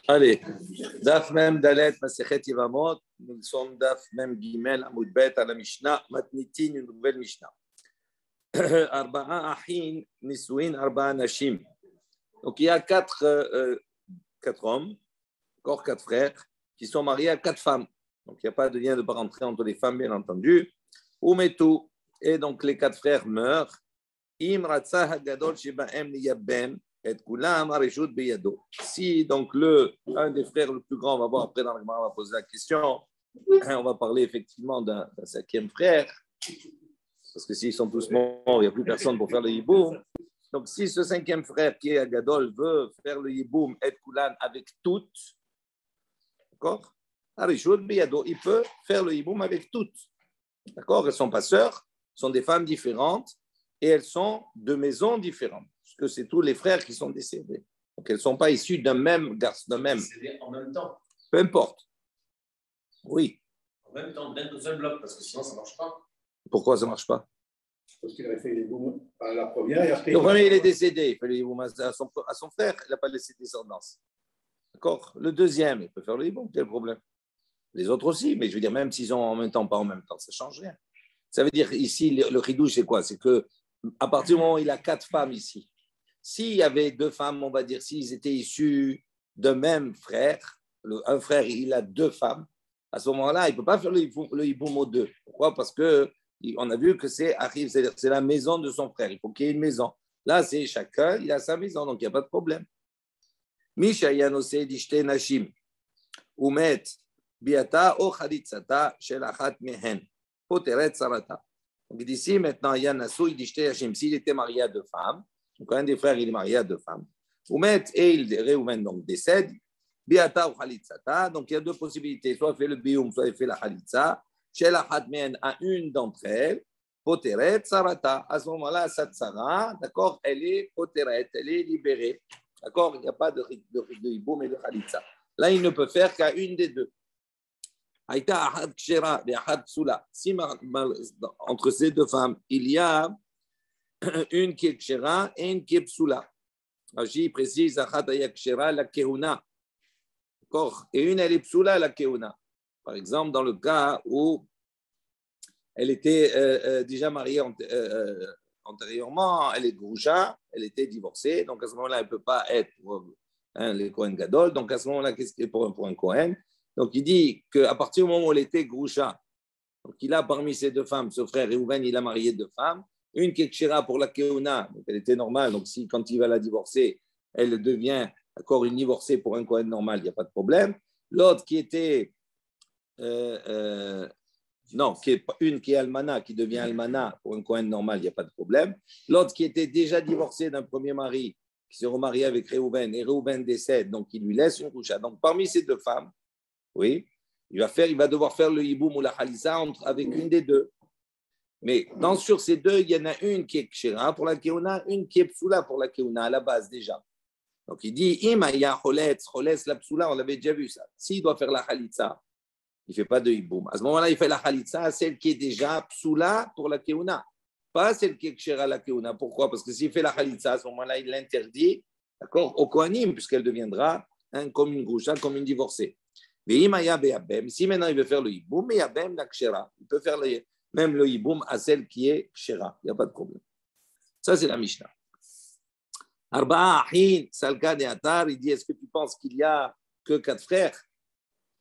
Allez, Daf Mem Dalet Masechet Yevamot, nous sommes Daf Mem Gimel Amud Bet à la Mishnah, Matnitin, une nouvelle Mishnah. Arba'a Ahin Nisuin Arba'a Nashim. Donc il y a quatre hommes, encore quatre frères, qui sont mariés à quatre femmes. Donc il n'y a pas de lien de parenté entre les femmes, bien entendu. Umetu, et donc les quatre frères meurent. Im Ratza Hagadol Shebaem Liyabem. Si donc un des frères le plus grand, on va voir après dans le Gemara, on va poser la question, on va parler effectivement d'un cinquième frère, parce que s'ils sont tous morts, il n'y a plus personne pour faire le yiboum. Donc si ce cinquième frère qui est Agadol veut faire le yiboum et kulan avec toutes, d'accord, il peut faire le yiboum avec toutes, d'accord. Elles ne sont pas sœurs, sont des femmes différentes et elles sont de maisons différentes. Que c'est tous les frères qui sont décédés. Donc, elles ne sont pas issues d'un même garçon, d'un même. Décédés en même temps. Peu importe. Oui. En même temps, d'un seul bloc, parce que sinon, ça ne marche pas. Pourquoi ça ne marche pas? Parce qu'il avait fait les bouts à la première et après. Le premier, il est décédé. Il fait le hiboum à son frère. Il n'a pas laissé descendance. D'accord. Le deuxième, il peut faire le hiboum. Quel problème? Les autres aussi. Mais je veux dire, même s'ils ont en même temps, pas en même temps, ça ne change rien. Ça veut dire ici, le chidouche, c'est quoi? C'est que à partir du moment où il a quatre femmes ici, s'il y avait deux femmes, on va dire, s'ils étaient issus d'un même frère, un frère, il a deux femmes, à ce moment-là, il ne peut pas faire le hiboum aux deux. Pourquoi? Parce qu'on a vu que c'est la maison de son frère. Il faut qu'il y ait une maison. Là, c'est chacun, il a sa maison, donc il n'y a pas de problème. Misha yanose dishte nashim, umet biata o chalitzata shel achat mehen, poteret sarata. Donc d'ici, maintenant, Yanasu dishte nashim, s'il était marié à deux femmes, donc, un des frères, il est marié à deux femmes. Oumet et Réhouven donc décède. Biata ou Khalitzata. Donc, il y a deux possibilités. Soit il fait le bioum, soit il fait la Khalitza. Chez la Hadmen, à une d'entre elles, Poteret, Sarata. À ce moment-là, Satsara, d'accord, elle est Poteret, elle est libérée. D'accord, il n'y a pas de hiboum et de Khalitza. Là, il ne peut faire qu'à une des deux. Aïta Ahad Kshera et Ahad Sula. Si entre ces deux femmes, il y a une qui est kshera et une qui est psoula. Rashi précise achat aya kshera la keuna. D'accord. Et une elle est psoula la keuna. Par exemple, dans le cas où elle était déjà mariée antérieurement, elle est groucha, elle était divorcée, donc à ce moment-là, elle ne peut pas être les Kohen Gadol. Donc à ce moment-là, qu'est-ce qu'il est pour un Kohen? Donc il dit qu'à partir du moment où elle était groucha, donc il a parmi ces deux femmes, ce frère Réhouven, il a marié deux femmes. Une qui est kshira pour la keuna, donc elle était normale, donc si quand il va la divorcer, elle devient encore une divorcée pour un Kohen normal, il n'y a pas de problème. L'autre qui était, une qui est almana, qui devient almana pour un Kohen normal, il n'y a pas de problème. L'autre qui était déjà divorcée d'un premier mari, qui s'est remarié avec Réhouven, et Réhouven décède, donc il lui laisse une coucha. Donc parmi ces deux femmes, oui, il va devoir faire le hiboum ou la khalitza avec une des deux. Mais sur ces deux, il y en a une qui est kshira pour la keuna, une qui est psoula pour la keuna à la base déjà. Donc il dit, imaya choletz, la psoula, on l'avait déjà vu ça. S'il doit faire la khalitza, il ne fait pas de hiboum. À ce moment-là, il fait la khalitza, celle qui est déjà psoula pour la keuna, pas celle qui est kshira la keuna. Pourquoi? Parce que s'il fait la khalitza, à ce moment-là, il l'interdit, d'accord, au kohanim, puisqu'elle deviendra comme une groucha, comme une divorcée. Mais imaya be'abem, si maintenant il veut faire le hiboum, be'abem la kshira, il peut faire même le hiboum à celle qui est kshira. Il n'y a pas de problème. Ça, c'est la Mishnah. Arba'a ahin, salka de atar, il dit, est-ce que tu penses qu'il n'y a que quatre frères?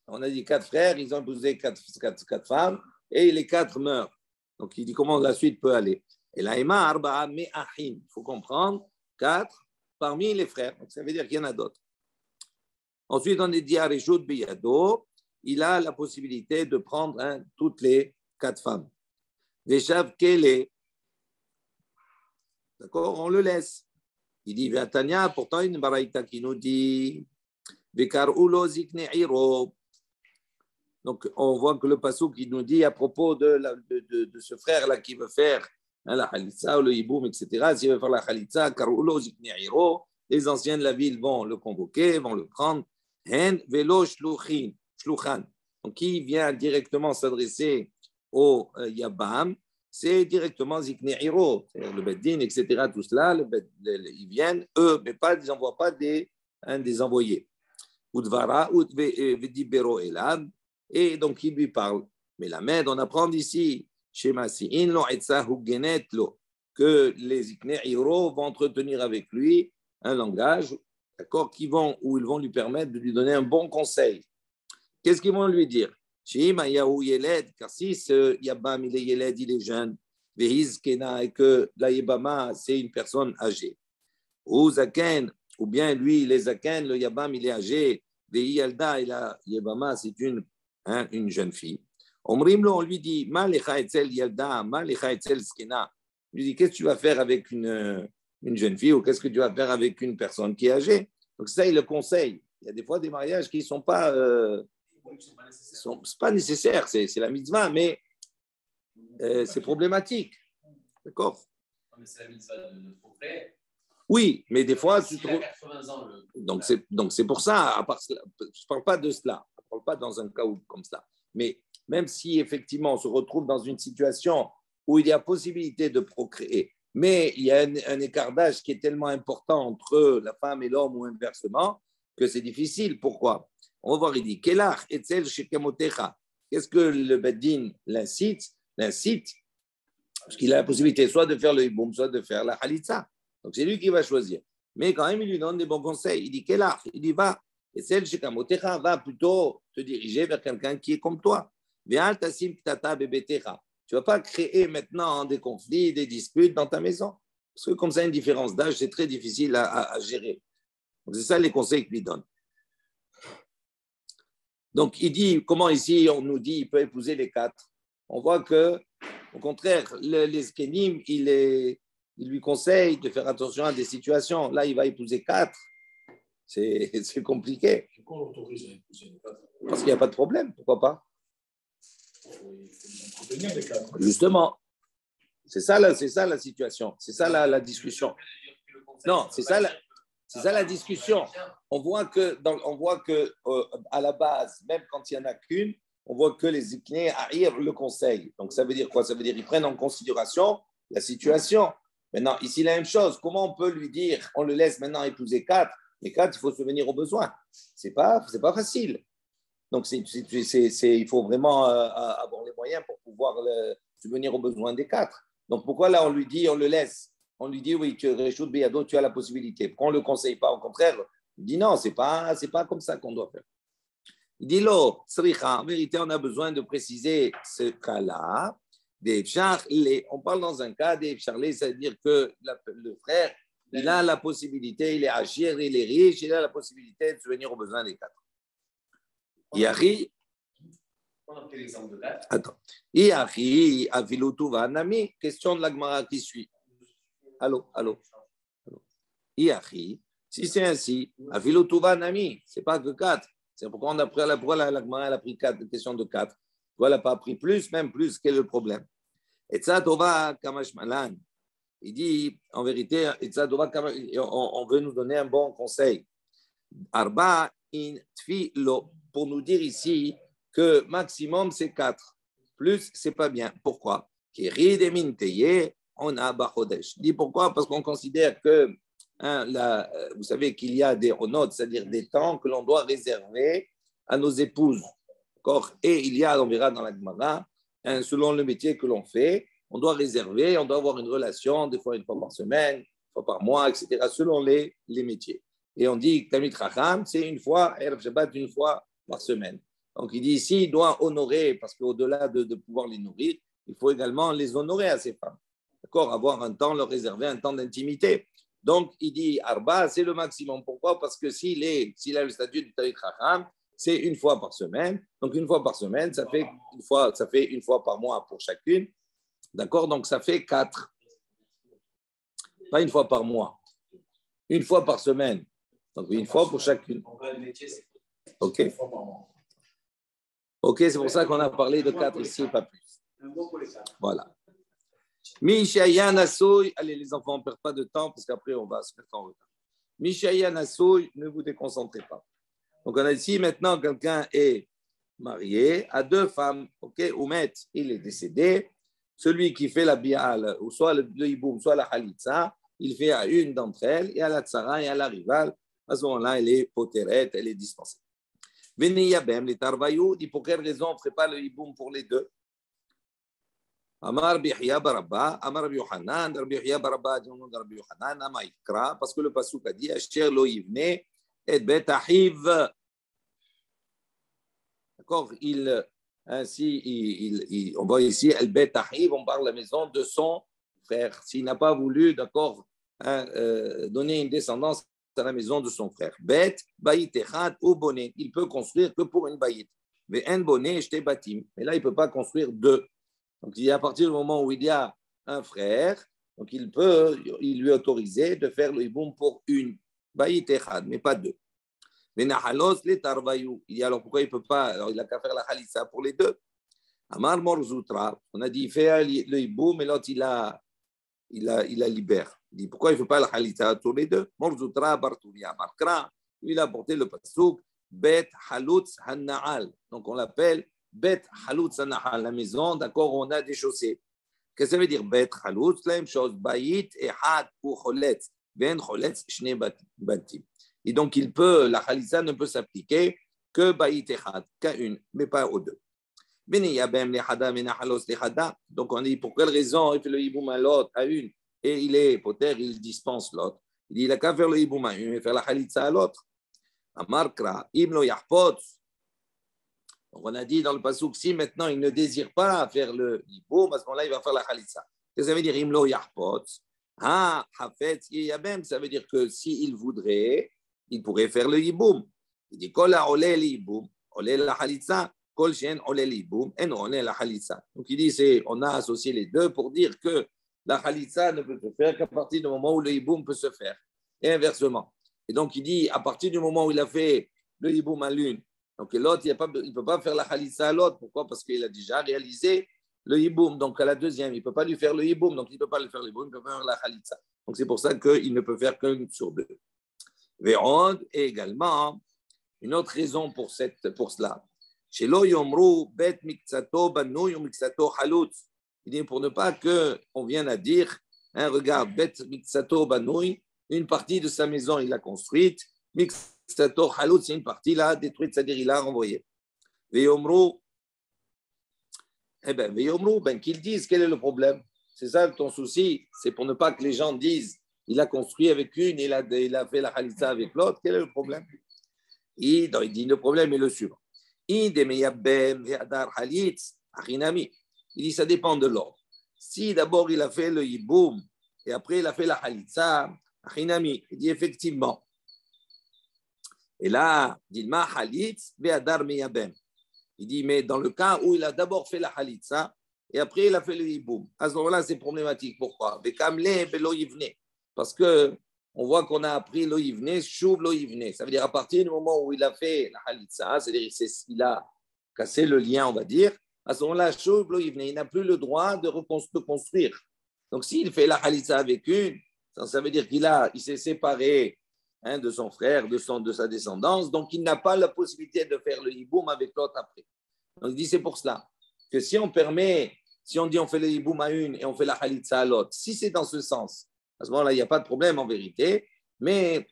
On a dit quatre frères, ils ont épousé quatre femmes, et les quatre meurent. Donc, il dit comment la suite peut aller. Et la Ema, arba'a me ahin, il faut comprendre, quatre parmi les frères. Donc, ça veut dire qu'il y en a d'autres. Ensuite, on est dit à Reshut Biyado, il a la possibilité de prendre toutes les quatre femmes. Veshav Kele, d'accord, on le laisse. Il dit, Vatania, pourtant une baraïta qui nous dit, Vekar Ulo Zikne Iro. Donc, on voit que le passou qui nous dit à propos de ce frère-là qui veut faire la khalitza ou le hiboum, etc., s'il veut faire la khalitza, Kar Ulo Zikne Iro, les anciens de la ville vont le convoquer, vont le prendre. Hen Velo Shluchan. Donc, qui vient directement s'adresser au Yabam, c'est directement Zikne Hiro, le Beddin, etc. Tout cela, ils viennent, eux, mais pas, ils n'envoient pas des envoyés. Udvara, Udvedibero Elab, et donc il lui parle. Mais la Med, on apprend d'ici, chez Masi'in, lo etzahu genet lo, que les Zikne Hiro vont entretenir avec lui un langage, d'accord, où ils vont lui permettre de lui donner un bon conseil. Qu'est-ce qu'ils vont lui dire? Car si ce Yabam, il est Yeled, il est jeune, et que la Yebama, c'est une personne âgée. Ou Zaken, ou bien lui, il est Zaken, le Yabam, il est âgé, Yalda, et la Yebama, c'est une jeune fille. On lui dit, Ma lecha etzel Yalda, Ma lecha etzel Skena. Il lui dit, qu'est-ce que tu vas faire avec une jeune fille ou qu'est-ce que tu vas faire avec une personne qui est âgée? Donc ça, il le conseille. Il y a des fois des mariages qui ne sont pas... c'est pas nécessaire, c'est la mitzvah, mais c'est problématique. D'accord? Mais c'est la mitzvah de progrès. Oui, mais des fois, tu trouves. 80 ans, Donc c'est pour ça, à part cela, je ne parle pas de cela, je ne parle pas dans un cas comme ça. Mais même si effectivement on se retrouve dans une situation où il y a possibilité de procréer, mais il y a un écart d'âge qui est tellement important entre la femme et l'homme ou inversement que c'est difficile. Pourquoi? On va voir, il dit, qu'est-ce que le Beddin l'incite, parce qu'il a la possibilité soit de faire le hiboum, soit de faire la halitza. Donc c'est lui qui va choisir. Mais quand même, il lui donne des bons conseils. Il dit, il dit, va, va plutôt te diriger vers quelqu'un qui est comme toi. Tu ne vas pas créer maintenant des conflits, des disputes dans ta maison. Parce que comme ça, une différence d'âge, c'est très difficile à gérer. Donc c'est ça les conseils qu'il lui donne. Donc, il dit, comment ici on nous dit il peut épouser les 4. On voit que, au contraire, les Skenim, il lui conseille de faire attention à des situations. Là, il va épouser 4. C'est compliqué. Pourquoi on autorise à épouser les 4? Parce qu'il n'y a pas de problème. Pourquoi pas? Il faut entretenir les 4. Justement. C'est ça la situation. C'est ça la discussion. Non, c'est ça la discussion. On voit que à la base, même quand il n'y en a qu'une, on voit que les Ziknei arrivent le conseil. Donc ça veut dire quoi? Ça veut dire qu'ils prennent en considération la situation. Maintenant, ici, la même chose. Comment on peut lui dire, on le laisse maintenant épouser 4, mais 4, il faut se venir aux besoins. C'est pas facile. Donc il faut vraiment avoir les moyens pour pouvoir se venir aux besoins des 4. Donc pourquoi là on lui dit, on le laisse? On lui dit, oui, tu as la possibilité. Pourquoi on ne le conseille pas? Au contraire, il dit non, c'est pas comme ça qu'on doit faire. Il dit, lo, en vérité, on a besoin de préciser ce cas-là. On parle dans un cas des charlés, c'est-à-dire que le frère, il a la possibilité, il est agir, il est riche, il a la possibilité de se venir aux besoins des 4. Yari, On a pris l'exemple de 4. attends. Yari, avilutu va nami, question de la Gemara qui suit. Allô. Iachi, si c'est ainsi, avilutuva nami, c'est pas que 4. C'est pourquoi on a pris la Gemara, elle a pris 4, question de 4. Elle n'a pas pris plus, même plus, quel est le problème? Et ça, tova kamashmalan. Il dit, en vérité, on veut nous donner un bon conseil. Arba in tfilo, pour nous dire ici que maximum c'est 4. Plus, c'est pas bien. Pourquoi? On a Bachodesh. Je dis pourquoi? Parce qu'on considère que, vous savez qu'il y a des honot, c'est-à-dire des temps que l'on doit réserver à nos épouses. D'accord? Et il y a, on verra dans la Gemara, selon le métier que l'on fait, on doit réserver, on doit avoir une relation, des fois une fois par semaine, une fois par mois, etc., selon les métiers. Et on dit que Tamid Chacham, c'est une fois, Erev Shabbat, une fois par semaine. Donc il dit ici, il doit honorer, parce qu'au-delà de pouvoir les nourrir, il faut également les honorer à ces femmes. D'accord? Avoir un temps, leur réserver un temps d'intimité. Donc, il dit Arba, c'est le maximum. Pourquoi? Parce que s'il a le statut de Tamid Chacham, c'est une fois par semaine. Donc, une fois par semaine, ça fait une fois par mois pour chacune. D'accord? Donc, ça fait 4. Pas une fois par mois. Une fois par semaine. Donc, une fois pour chacune. OK. OK, c'est pour ça qu'on a parlé de 4 ici, pas plus. Voilà. Mishayan Assoy, allez les enfants, on ne perd pas de temps parce qu'après on va se mettre en retard. Mishayan Assoy, ne vous déconcentrez pas. Donc on a ici maintenant quelqu'un est marié à 2 femmes, ok, Oumet, il est décédé, celui qui fait la bi'al, ou soit le hiboum, soit la halitza, il fait à une d'entre elles, et à la tsara et à la rivale. À ce moment-là, elle est potérette, elle est dispensée. Veniyabem, les tarbayou, dit pour quelle raison on ne ferait pas le hiboum pour les deux? Amar Bihya Barabba, Amar Rabbi Yohanan, Rabbi Yahya Barabba, Rabbi Yohanan, Ama Ikra, parce que le pasuk a dit, Asher lo yivne et bet ahiv. D'accord, on voit ici, el bet ahiv, on parle de la maison de son frère. S'il n'a pas voulu, d'accord, donner une descendance à la maison de son frère. Bet, bayit echad ou boné. Il peut construire que pour une bayit. Mais un boné, j'étais batim. Mais là, il ne peut pas construire deux. Donc, il y a à partir du moment où il y a un frère, donc il lui autoriser de faire le hiboum pour une bayit echad, mais pas deux. Mais nahalos les tarvayou. Il dit alors pourquoi il ne peut pas? Alors, il n'a qu'à faire la khalissa pour les deux. Amar Morzoutra, on a dit il fait le hiboum, mais l'autre il la libère. Il dit pourquoi il ne fait pas la khalitza tous les deux? Morzoutra Bartouria Markra, lui il a porté le pasouk Bet Halutz Hanna'al. Donc on l'appelle Bet Halutz Hanna'al, la maison, d'accord, on a des chaussées. Qu'est-ce que ça veut dire Bet Halutz? La même chose, Bayit et Had ou Choletz. Ben Choletz Shne Batim. Et donc la khalitza ne peut s'appliquer que Bayit et Had, qu'à une, mais pas aux deux. Donc on dit pour quelle raison il fait le hiboum à l'autre, à une, et il est poter, il dispense l'autre. Il dit il n'a qu'à faire le hiboum à une et faire la khalitza à l'autre. Amarkra, imlo yahpot. Donc on a dit dans le pasouk, si maintenant il ne désire pas faire le hiboum, à ce moment-là il va faire la khalitza. Qu'est-ce que ça veut dire imlo yahpot? Ah, hafet yabem, ça veut dire que s'il voudrait, il pourrait faire le hiboum. Il dit kol ha olé le hiboum, olé la khalitza. Donc il dit, on a associé les deux pour dire que la khalitza ne peut se faire qu'à partir du moment où le hiboum peut se faire. Et inversement. Et donc il dit, à partir du moment où il a fait le hiboum à l'une, donc l'autre, il ne peut pas faire la khalitza à l'autre. Pourquoi? Parce qu'il a déjà réalisé le hiboum. Donc à la deuxième, il ne peut pas lui faire le hiboum. Donc il ne peut pas lui faire le hiboum, il ne peut pas faire la khalitza. Donc c'est pour ça qu'il ne peut faire qu'une sur deux. Véron, et également, une autre raison pour cela. Chez Yomru, Bet Miksato Banouy ou Miksato Halutz. Il dit pour ne pas qu'on vienne à dire, regarde, Bet Miksato Banouy, une partie de sa maison il l'a construite, Miksato Halutz, c'est une partie là détruite, c'est-à-dire il l'a renvoyée. Yomru, qu'ils disent quel est le problème. C'est ça ton souci, c'est pour ne pas que les gens disent, il a construit avec une, il a fait la khalitza avec l'autre, quel est le problème? Il dit le problème est le suivant. Il dit, ça dépend de l'ordre. Si d'abord il a fait le hiboum et après il a fait la halitza, il dit effectivement. Et là, il dit, il dit, mais dans le cas où il a d'abord fait la halitza et après il a fait le hiboum, à ce moment-là, c'est problématique. Pourquoi? Parce que on voit qu'on a appris lo yivne, shuv lo yivne. Ça veut dire à partir du moment où il a fait la halitza, c'est-à-dire qu'il a cassé le lien, on va dire, à ce moment-là, shuv lo yivne, il n'a plus le droit de construire. Donc s'il fait la halitza avec une, ça veut dire il s'est séparé de son frère, de sa descendance, donc il n'a pas la possibilité de faire le hiboum avec l'autre après. Donc il dit c'est pour cela que si on dit on fait le hiboum à une et on fait la halitza à l'autre, si c'est dans ce sens, à ce moment-là, il n'y a pas de problème en vérité, mais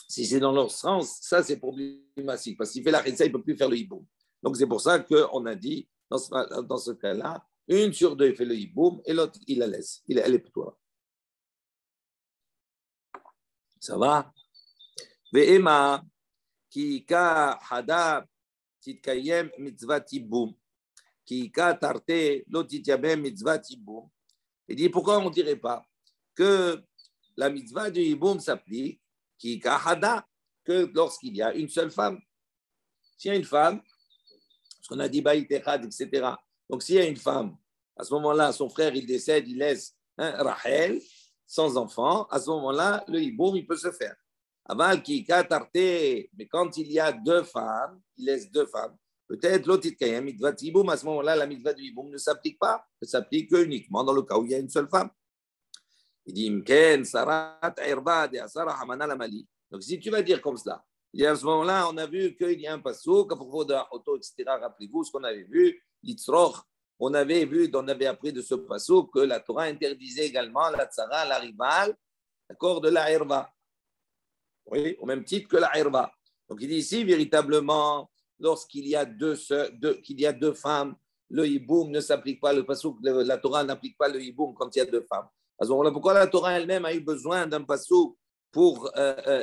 si c'est dans l'autre sens, ça c'est problématique, parce qu'il fait la khalitza, il ne peut plus faire le hiboum. Donc c'est pour ça qu'on a dit, dans ce cas-là, une sur deux il fait le hiboum et l'autre il la laisse, elle est pour toi. Ça va? Ve'ema ki ka hada titkayem mitzvah hiboum, ki ka tarte lo tityabem mitzvah hiboum. Il dit pourquoi on ne dirait pas que la mitzvah du hiboum s'applique, qui kahada, que lorsqu'il y a une seule femme. S'il y a une femme, parce qu'on a dit baït echad, etc. Donc s'il y a une femme, à ce moment-là, son frère, il décède, il laisse Rachel, sans enfant, à ce moment-là, le hiboum, il peut se faire. Aval qui katarte, mais quand il y a deux femmes, il laisse deux femmes, peut-être l'autre mitzvah hiboum, à ce moment-là, la mitzvah du hiboum ne s'applique pas, ne s'applique uniquement dans le cas où il y a une seule femme. Il dit, donc si tu vas dire comme cela, et à ce moment-là, on a vu qu'il y a un passouk à propos de la auto, etc. Rappelez-vous ce qu'on avait vu, Yitzroch, on avait vu, on avait appris de ce passouk que la Torah interdisait également la tzara, la rivale, d'accord, de la herva. Oui, au même titre que la herva. Donc il dit ici, véritablement, lorsqu'il y a qu'il y a deux femmes, le hiboum ne s'applique pas, le passouk, la Torah n'applique pas le hiboum quand il y a deux femmes. À ce moment-là, pourquoi la Torah elle-même a eu besoin d'un passouk pour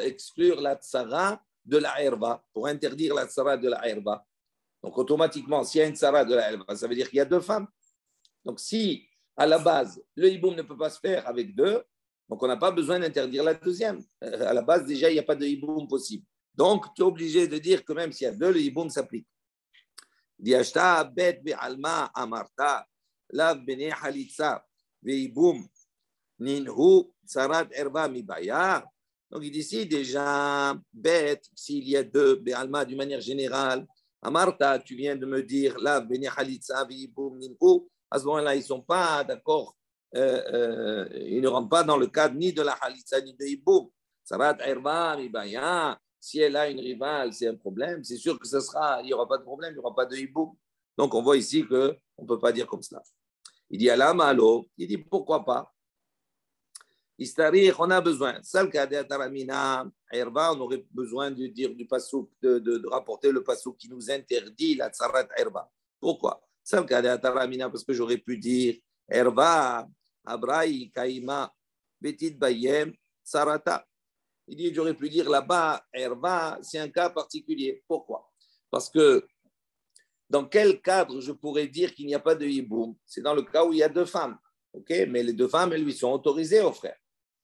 exclure la tzara de la herva, pour interdire la tzara de la herva? Donc automatiquement, s'il y a une tzara de la herva, ça veut dire qu'il y a deux femmes. Donc si, à la base, le hiboum ne peut pas se faire avec deux, donc on n'a pas besoin d'interdire la deuxième. À la base, déjà, il n'y a pas de hiboum possible. Donc, tu es obligé de dire que même s'il y a deux, le hiboum s'applique. Diashta bet be'alma amarta lav bene halitza ve'hiboum ninhu tsarat erva mibaya. Donc, il dit ici déjà, bête, s'il y a deux, be'alma d'une manière générale, amarta, tu viens de me dire, lav bene halitza ve'hiboum ninhu. À ce moment-là, ils ne sont pas d'accord. Ils ne rentrent pas dans le cadre ni de la halitza ni de hiboum. Tsarat erva mibaya. Si elle a une rivale, c'est un problème. C'est sûr que il n'y aura pas de problème, il n'y aura pas de hiboum. Donc, on voit ici qu'on ne peut pas dire comme cela. Il dit, Ala malo, il dit, pourquoi pas? Istarir, on a besoin. On aurait besoin de dire du pasouk, de rapporter le pasouk qui nous interdit la tsarat erba. Pourquoi? Parce que j'aurais pu dire, erba, abraï, kaima, betit bayem, sarata. Il dit, j'aurais pu dire là-bas, herva, c'est un cas particulier. Pourquoi? Parce que dans quel cadre je pourrais dire qu'il n'y a pas de hiboum? C'est dans le cas où il y a deux femmes. Okay? Mais les deux femmes, elles lui sont autorisées au frère.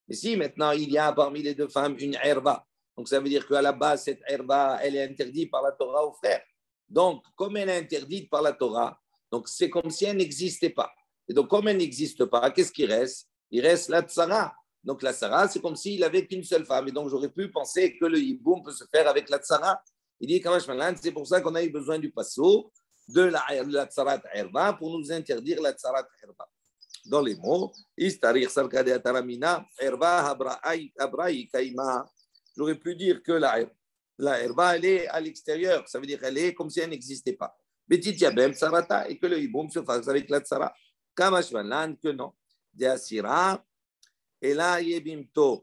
Mais si maintenant il y a parmi les deux femmes une herva, donc ça veut dire qu'à la base, cette herva, elle est interdite par la Torah au frère. Donc, comme elle est interdite par la Torah, donc c'est comme si elle n'existait pas. Et donc, comme elle n'existe pas, qu'est-ce qui reste? Il reste la tsara. Donc la tzara, c'est comme s'il n'avait qu'une seule femme. Et donc j'aurais pu penser que le hiboum peut se faire avec la tzara. Il dit, c'est pour ça qu'on a eu besoin du passo de la tzarat herva pour nous interdire la tzarat herva. Dans les mots, j'aurais pu dire que la herva, elle est à l'extérieur. Ça veut dire qu'elle est comme si elle n'existait pas. Et que le hiboum se fasse avec la tzara. Que non. Et là, yebimto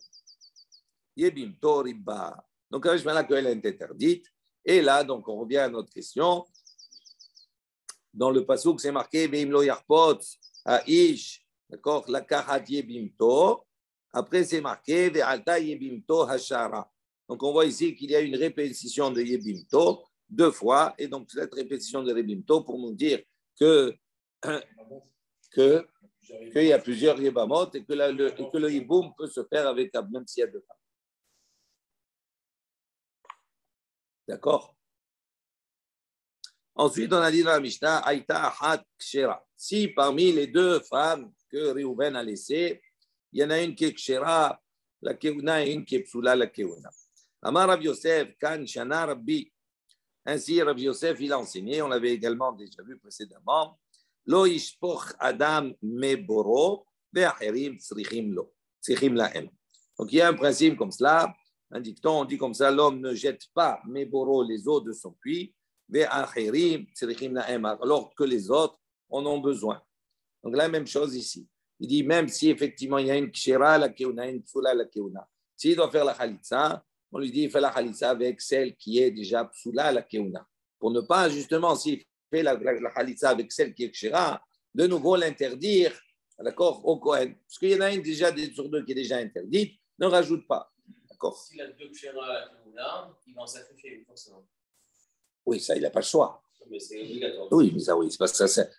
riba. Donc, là qu'elle est interdite. Et là, donc, on revient à notre question. Dans le passouk, c'est marqué Veimlo yarpot aish. D'accord? La kahat yebimto. Après, c'est marqué Ve'alta yebimto hashara. Donc, on voit ici qu'il y a une répétition de yebimto deux fois. Et donc, cette répétition de yebimto pour nous dire qu'il y a plusieurs yébamot et que le hiboum peut se faire avec même s'il y a deux femmes. D'accord? Ensuite, on a dit dans la Mishnah, Aïta Ahat Kshera. Si parmi les deux femmes que Réhouven a laissées, il y en a une qui est Kshera, la Keuna, et une qui est Psula, la Keuna. Amar Rav Yosef, Kan Shana Rabbi. Ainsi, Rav Yosef, il a enseigné, on l'avait également déjà vu précédemment. Lo yishpoch adam meboro ve'acherim tzrichim lo, tzrichim lahem. Donc il y a un principe comme cela, un dicton, on dit comme ça, l'homme ne jette pas meboro, les eaux de son puits, ve'acherim tzrichim lahem, alors que les autres en ont besoin. Donc la même chose ici. Il dit même si effectivement il y a une kshera la keuna, une psula la keuna, s'il doit faire la khalitza, on lui dit il fait la khalitza avec celle qui est déjà psula la keuna, pour ne pas justement s'il fait la khalitza avec celle qui est kshera, de nouveau l'interdire, d'accord, au Kohen. Parce qu'il y en a une déjà sur deux qui est déjà interdite, ne rajoute pas. D'accord. S'il a deux kshera à la keuna, il va en sacrifier forcément. Oui, ça, il n'a pas le choix. Mais c'est obligatoire. Oui, mais ça, oui, c'est parce que c'est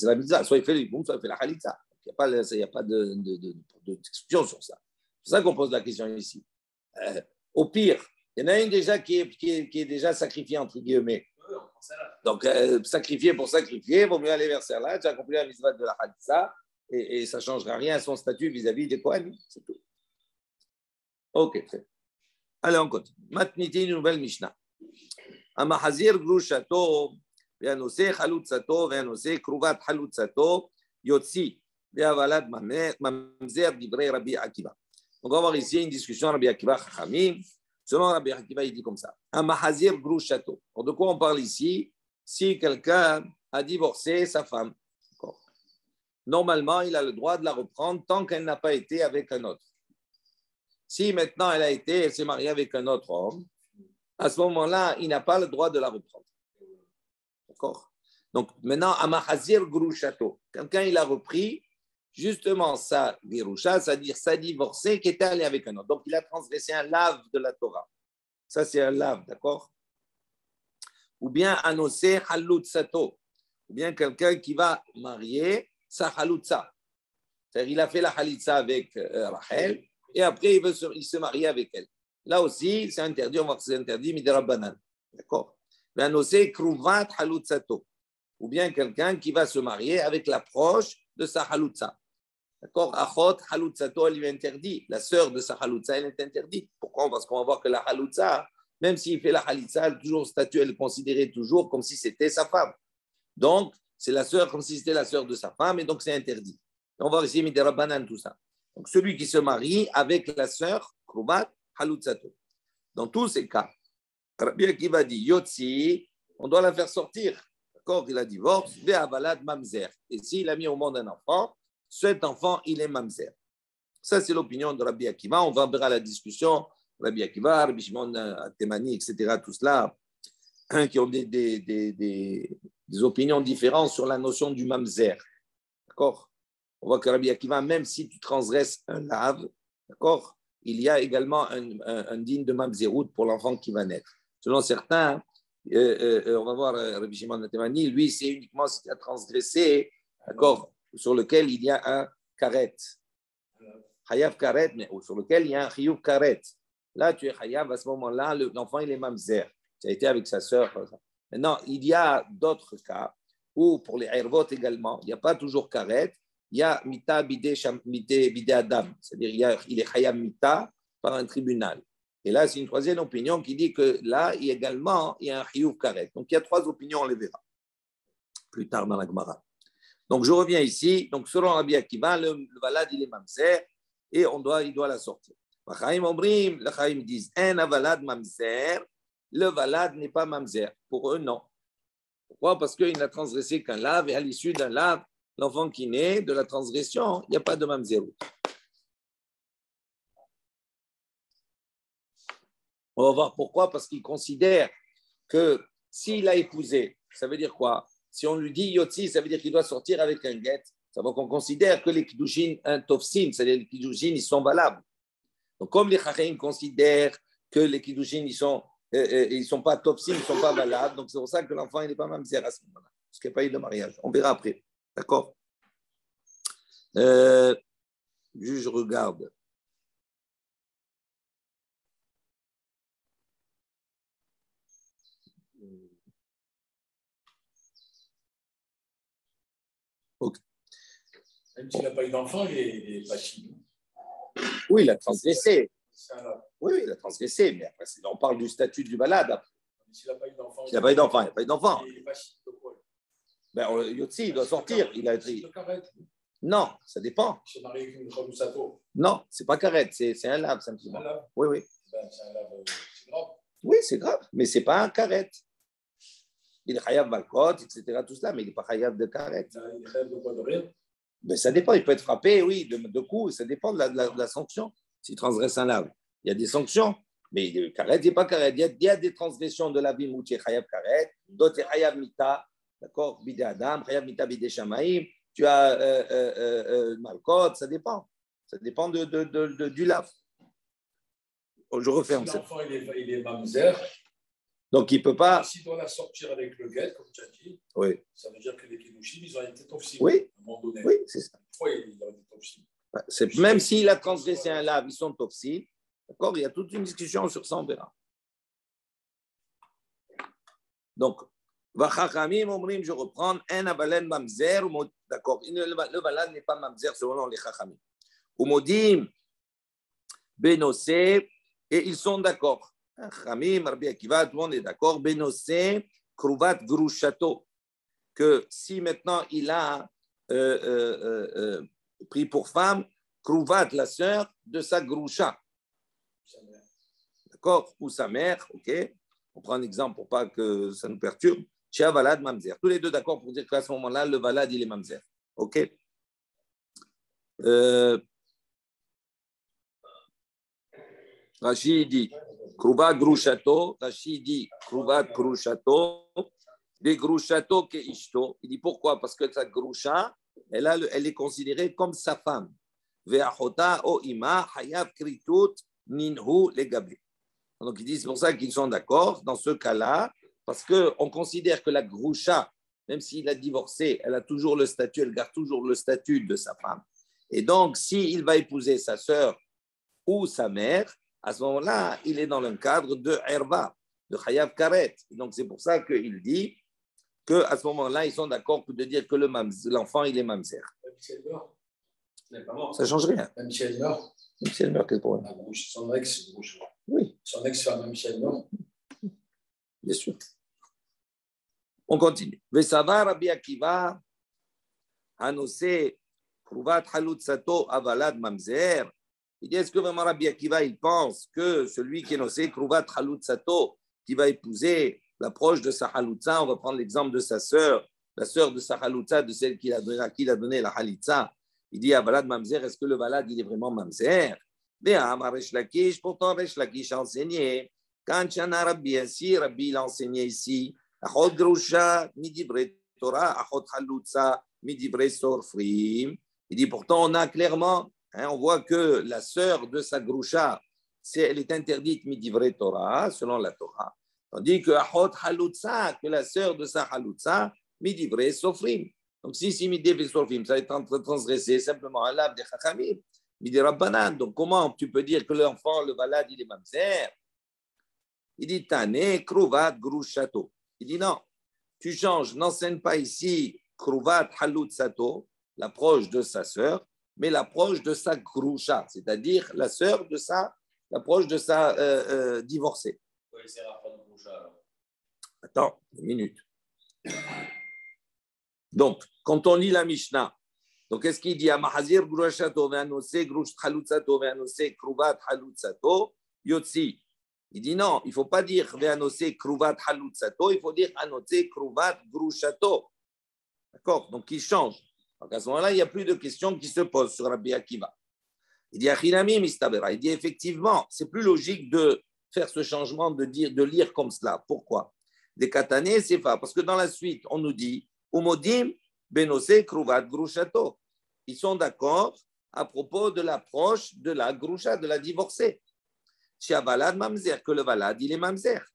la mitzvah. Soit il fait le hiboum, soit il fait la khalitza. Il n'y a pas d'exclusion sur ça. C'est ça qu'on pose la question ici. Au pire, il y en a une déjà qui est déjà sacrifiée, entre guillemets. Donc, sacrifier pour sacrifier, il vaut mieux aller vers celle-là. Tu as accompli la mitzvah de la khalitza et ça ne changera rien à son statut vis-à-vis des Kohanim. C'est tout. Ok, très bien. Allez, on continue. Matniti, une nouvelle Mishnah. Amahazir grushato, ve'anose chalutzato, ve'anose kruvat chalutzato, yotzi, ve'avalad mamzer divrei Rabbi Akiva. Donc, on va voir ici une discussion Rabbi Akiva Chachamim. Selon Rabbi Akiva, il dit comme ça. Amahazir grushato. De quoi on parle ici? Si quelqu'un a divorcé sa femme. normalement, il a le droit de la reprendre tant qu'elle n'a pas été avec un autre. Si maintenant elle s'est mariée avec un autre homme, à ce moment-là, il n'a pas le droit de la reprendre. D'accord? Donc maintenant, Amahazir Grushato, quelqu'un il a repris justement sa Girusha, c'est-à-dire sa divorcée qui était allée avec un autre. Donc il a transgressé un lave de la Torah. Ça, c'est un lave, d'accord? Ou bien Anosé Halutsato, ou bien quelqu'un qui va marier sa Halutsa. C'est-à-dire il a fait la Halitza avec Rachel et après il se marie avec elle. Là aussi, c'est interdit, on va voir que c'est interdit, midera banan. D'accord? Mais Anosé Kruvat Halutsato, ou bien quelqu'un qui va se marier avec la proche de sa Halutza. D'accord? Achot Halutzato, elle lui est interdit. La sœur de sa Halutza, elle est interdite. Pourquoi? Parce qu'on va voir que la Halutza, même s'il fait la Halitza, elle est toujours statue, elle est considérée toujours comme si c'était sa femme. Donc, c'est la sœur comme si c'était la sœur de sa femme, et donc c'est interdit. Et on va voir ici midera banan, tout ça. Donc, celui qui se marie avec la sœur, Kruvat Halutzato. Dans tous ces cas, Rabbi Akiva dit Yotzi, on doit la faire sortir. D'accord? Il a divorce, Ve'avalad mamzer. Et s'il a mis au monde un enfant, cet enfant, il est mamzer. Ça, c'est l'opinion de Rabbi Akiva. On va verra la discussion. Rabbi Akiva, Rabbi Shimon Temani, etc., tout cela, qui ont des opinions différentes sur la notion du mamzer. D'accord? On voit que Rabbi Akiva, même si tu transgresses un lave, d'accord, il y a également un digne de mamzerout pour l'enfant qui va naître. Selon certains, on va voir Rabbi Shimon Temani, lui, c'est uniquement si tu as transgressé, d'accord, sur lequel il y a un karet. Hayav karet, mais sur lequel il y a un chiyuv karet. Là, tu es hayav, à ce moment-là, l'enfant, il est mamzer. Tu as été avec sa sœur. Maintenant, il y a d'autres cas où, pour les ervot également, il n'y a pas toujours karet, il y a mita bidé adam, c'est-à-dire il est hayav mita par un tribunal. Et là, c'est une troisième opinion qui dit que là, il y a un chiyuv karet. Donc, il y a trois opinions, on les verra plus tard dans la Gemara. Donc, je reviens ici. Donc, selon Rabbi Akiva, le valad, il est mamzer et il doit la sortir. Les Chaim disent, un valad mamzer, le valad n'est pas mamzer. Pour eux, non. Pourquoi? Parce qu'il n'a transgressé qu'un lave et à l'issue d'un lave, l'enfant qui naît de la transgression, il n'y a pas de mamzer. On va voir pourquoi, parce qu'il considère que s'il a épousé, ça veut dire quoi? Si on lui dit Yotzi, ça veut dire qu'il doit sortir avec un guet. Ça veut qu'on considère que les Kiddushin, un Tofsin, c'est-à-dire les Kiddushin, ils sont valables. Donc, comme les Chachamim considèrent que les Kiddushin, ils sont pas Tofsin, ils ne sont pas valables, donc c'est pour ça que l'enfant, il n'est pas mamzer à ce moment-là, parce qu'il n'y a pas eu de mariage. On verra après. D'accord? Je regarde. Okay. Même s'il n'a pas eu d'enfant, il est passible. Oui, il a transgressé. Oui, il a transgressé, mais après, on parle du statut du malade. S'il n'a pas eu d'enfant, il n'y a pas eu d'enfant. Il est passible de quoi? Yotzi, il doit sortir. Il a été. Non, ça dépend. Il s'est marié avec une Khalousato. Non, c'est pas carrette, c'est un lave simplement. Oui, oui. C'est un lave, c'est grave. Oui, c'est grave, mais c'est pas un carrette. Il est chayav balkot, etc., tout cela, mais il n'est pas chayav de carrette. Il est chayav de quoi, de rien? Mais ça dépend, il peut être frappé, oui, de coups, ça dépend de la sanction. S'il transgresse un lave, il y a des sanctions, mais carrette, il n'est pas carrette. Il y a des transgressions de la vie où tu es chayav carrette, d'autres chayav mita, d'accord, bidé adam, chayav mita bidé shamaïm, tu as malkot, ça dépend. Ça dépend du lave. Je referme ça. L'enfant, il est mamzer. Donc, il ne peut pas. S'il doit la sortir avec le guet, comme tu as dit, oui. Ça veut dire que les Kiddushin, ils ont été tofsim. Oui, à un moment donné. Oui, c'est ça. Pourquoi ils ont été tofsim? Même s'il a transgressé un lave, ils sont tofsim. D'accord? Il y a toute une discussion sur ça, on verra. Donc, je reprends un avalen mamzer. D'accord, le valad n'est pas mamzer selon les chachamim. Umodim benosé, et ils sont d'accord. Chachamim, Rabbi Akiva, tout le monde est d'accord. Benosé, kruvat grushato, que si maintenant il a pris pour femme kruvat, la sœur de sa grusha. D'accord? Ou sa mère, ok? On prend un exemple pour pas que ça nous perturbe. Chez Valad, Mamzer. Tous les deux d'accord pour dire qu'à ce moment-là, le Valad, il est Mamzer. OK? Euh, Rashi dit Kruvat Grushato. Rashi dit Kruvat Grushato. Des Grushato ke Ishto. Il dit pourquoi? Parce que sa Grusha, elle est considérée comme sa femme. Ve'achota o ima hayav kritut ninhu legabe. Donc il dit c'est pour ça qu'ils sont d'accord dans ce cas-là, parce qu'on considère que la Grusha, même s'il a divorcé, elle a toujours le statut, elle garde toujours le statut de sa femme. Et donc, s'il va épouser sa sœur ou sa mère, à ce moment-là, il est dans le cadre de Herva, de Chayav Karet. Donc, c'est pour ça qu'il dit qu'à ce moment-là, ils sont d'accord de dire que l'enfant, il est mamzer. Ça ne change rien. Même si elle meurt. Même si elle meurt, quel problème? Son ex, oui. Son ex-femme, même si elle meurt. Bien sûr. On continue. Vesava Rabbi Akiva, Hanose, Kruvat Halutsato, Avalad Mamzer. Il dit, est-ce que vraiment Rabbi Akiva, il pense que celui qui est nocé, Kruvat Halutsato, qui va épouser la proche de sa halutza, on va prendre l'exemple de sa sœur, la sœur de sa halutza, de celle à qui il a donné la halitza. Il dit, Avalad Mamzer, est-ce que le Valad, il est vraiment Mamzer? Resh Lakish, pourtant Resh Lakish a enseigné. Quand Shana Rabbi ainsi, Rabbi l'a enseigné ici. Achot Grusha, Midibre Torah, Achot Halutza, Midibre Sorfrim. Il dit, pourtant, on a clairement, on voit que la sœur de sa Grusha, elle est interdite Midibre Torah, selon la Torah. Tandis que Achot Halutza, que la sœur de sa Halutza, Midibre Sorfrim. Donc, si Midibre Sorfrim, ça va être transgressé simplement à l'âme des Chachamim. Midi Rabbanan. Donc, comment tu peux dire que l'enfant, le Valad, il est mamzer? Il dit Tane, Kruvat, Grushato. Il dit non, tu changes, n'enseigne pas ici Kruvat, Halutsato, l'approche de sa sœur, mais l'approche de sa Grusha, c'est-à-dire l'approche de sa divorcée. Attends, une minute. Donc, quand on lit la Mishnah, donc, qu'est-ce qu'il dit? Amahazir grushato ve'anose grush halutzato ve'anose kruvat halutzato yotzi. Il dit non, il ne faut pas dire ve'anose kruvat halutzato, il faut dire anose kruvat grushato. D'accord? Donc, il change. Donc, à ce moment-là, il n'y a plus de questions qui se posent sur Rabbi Akiva. Il dit achinami mistabera. Il dit effectivement, c'est plus logique de faire ce changement de lire comme cela. Pourquoi? Des katané, c'est pas. Parce que dans la suite, on nous dit umodim benose kruvat grushato. Ils sont d'accord à propos de l'approche de la grusha, de la divorcée. Chez Valad mamzer, que le Valad, il est mamzer.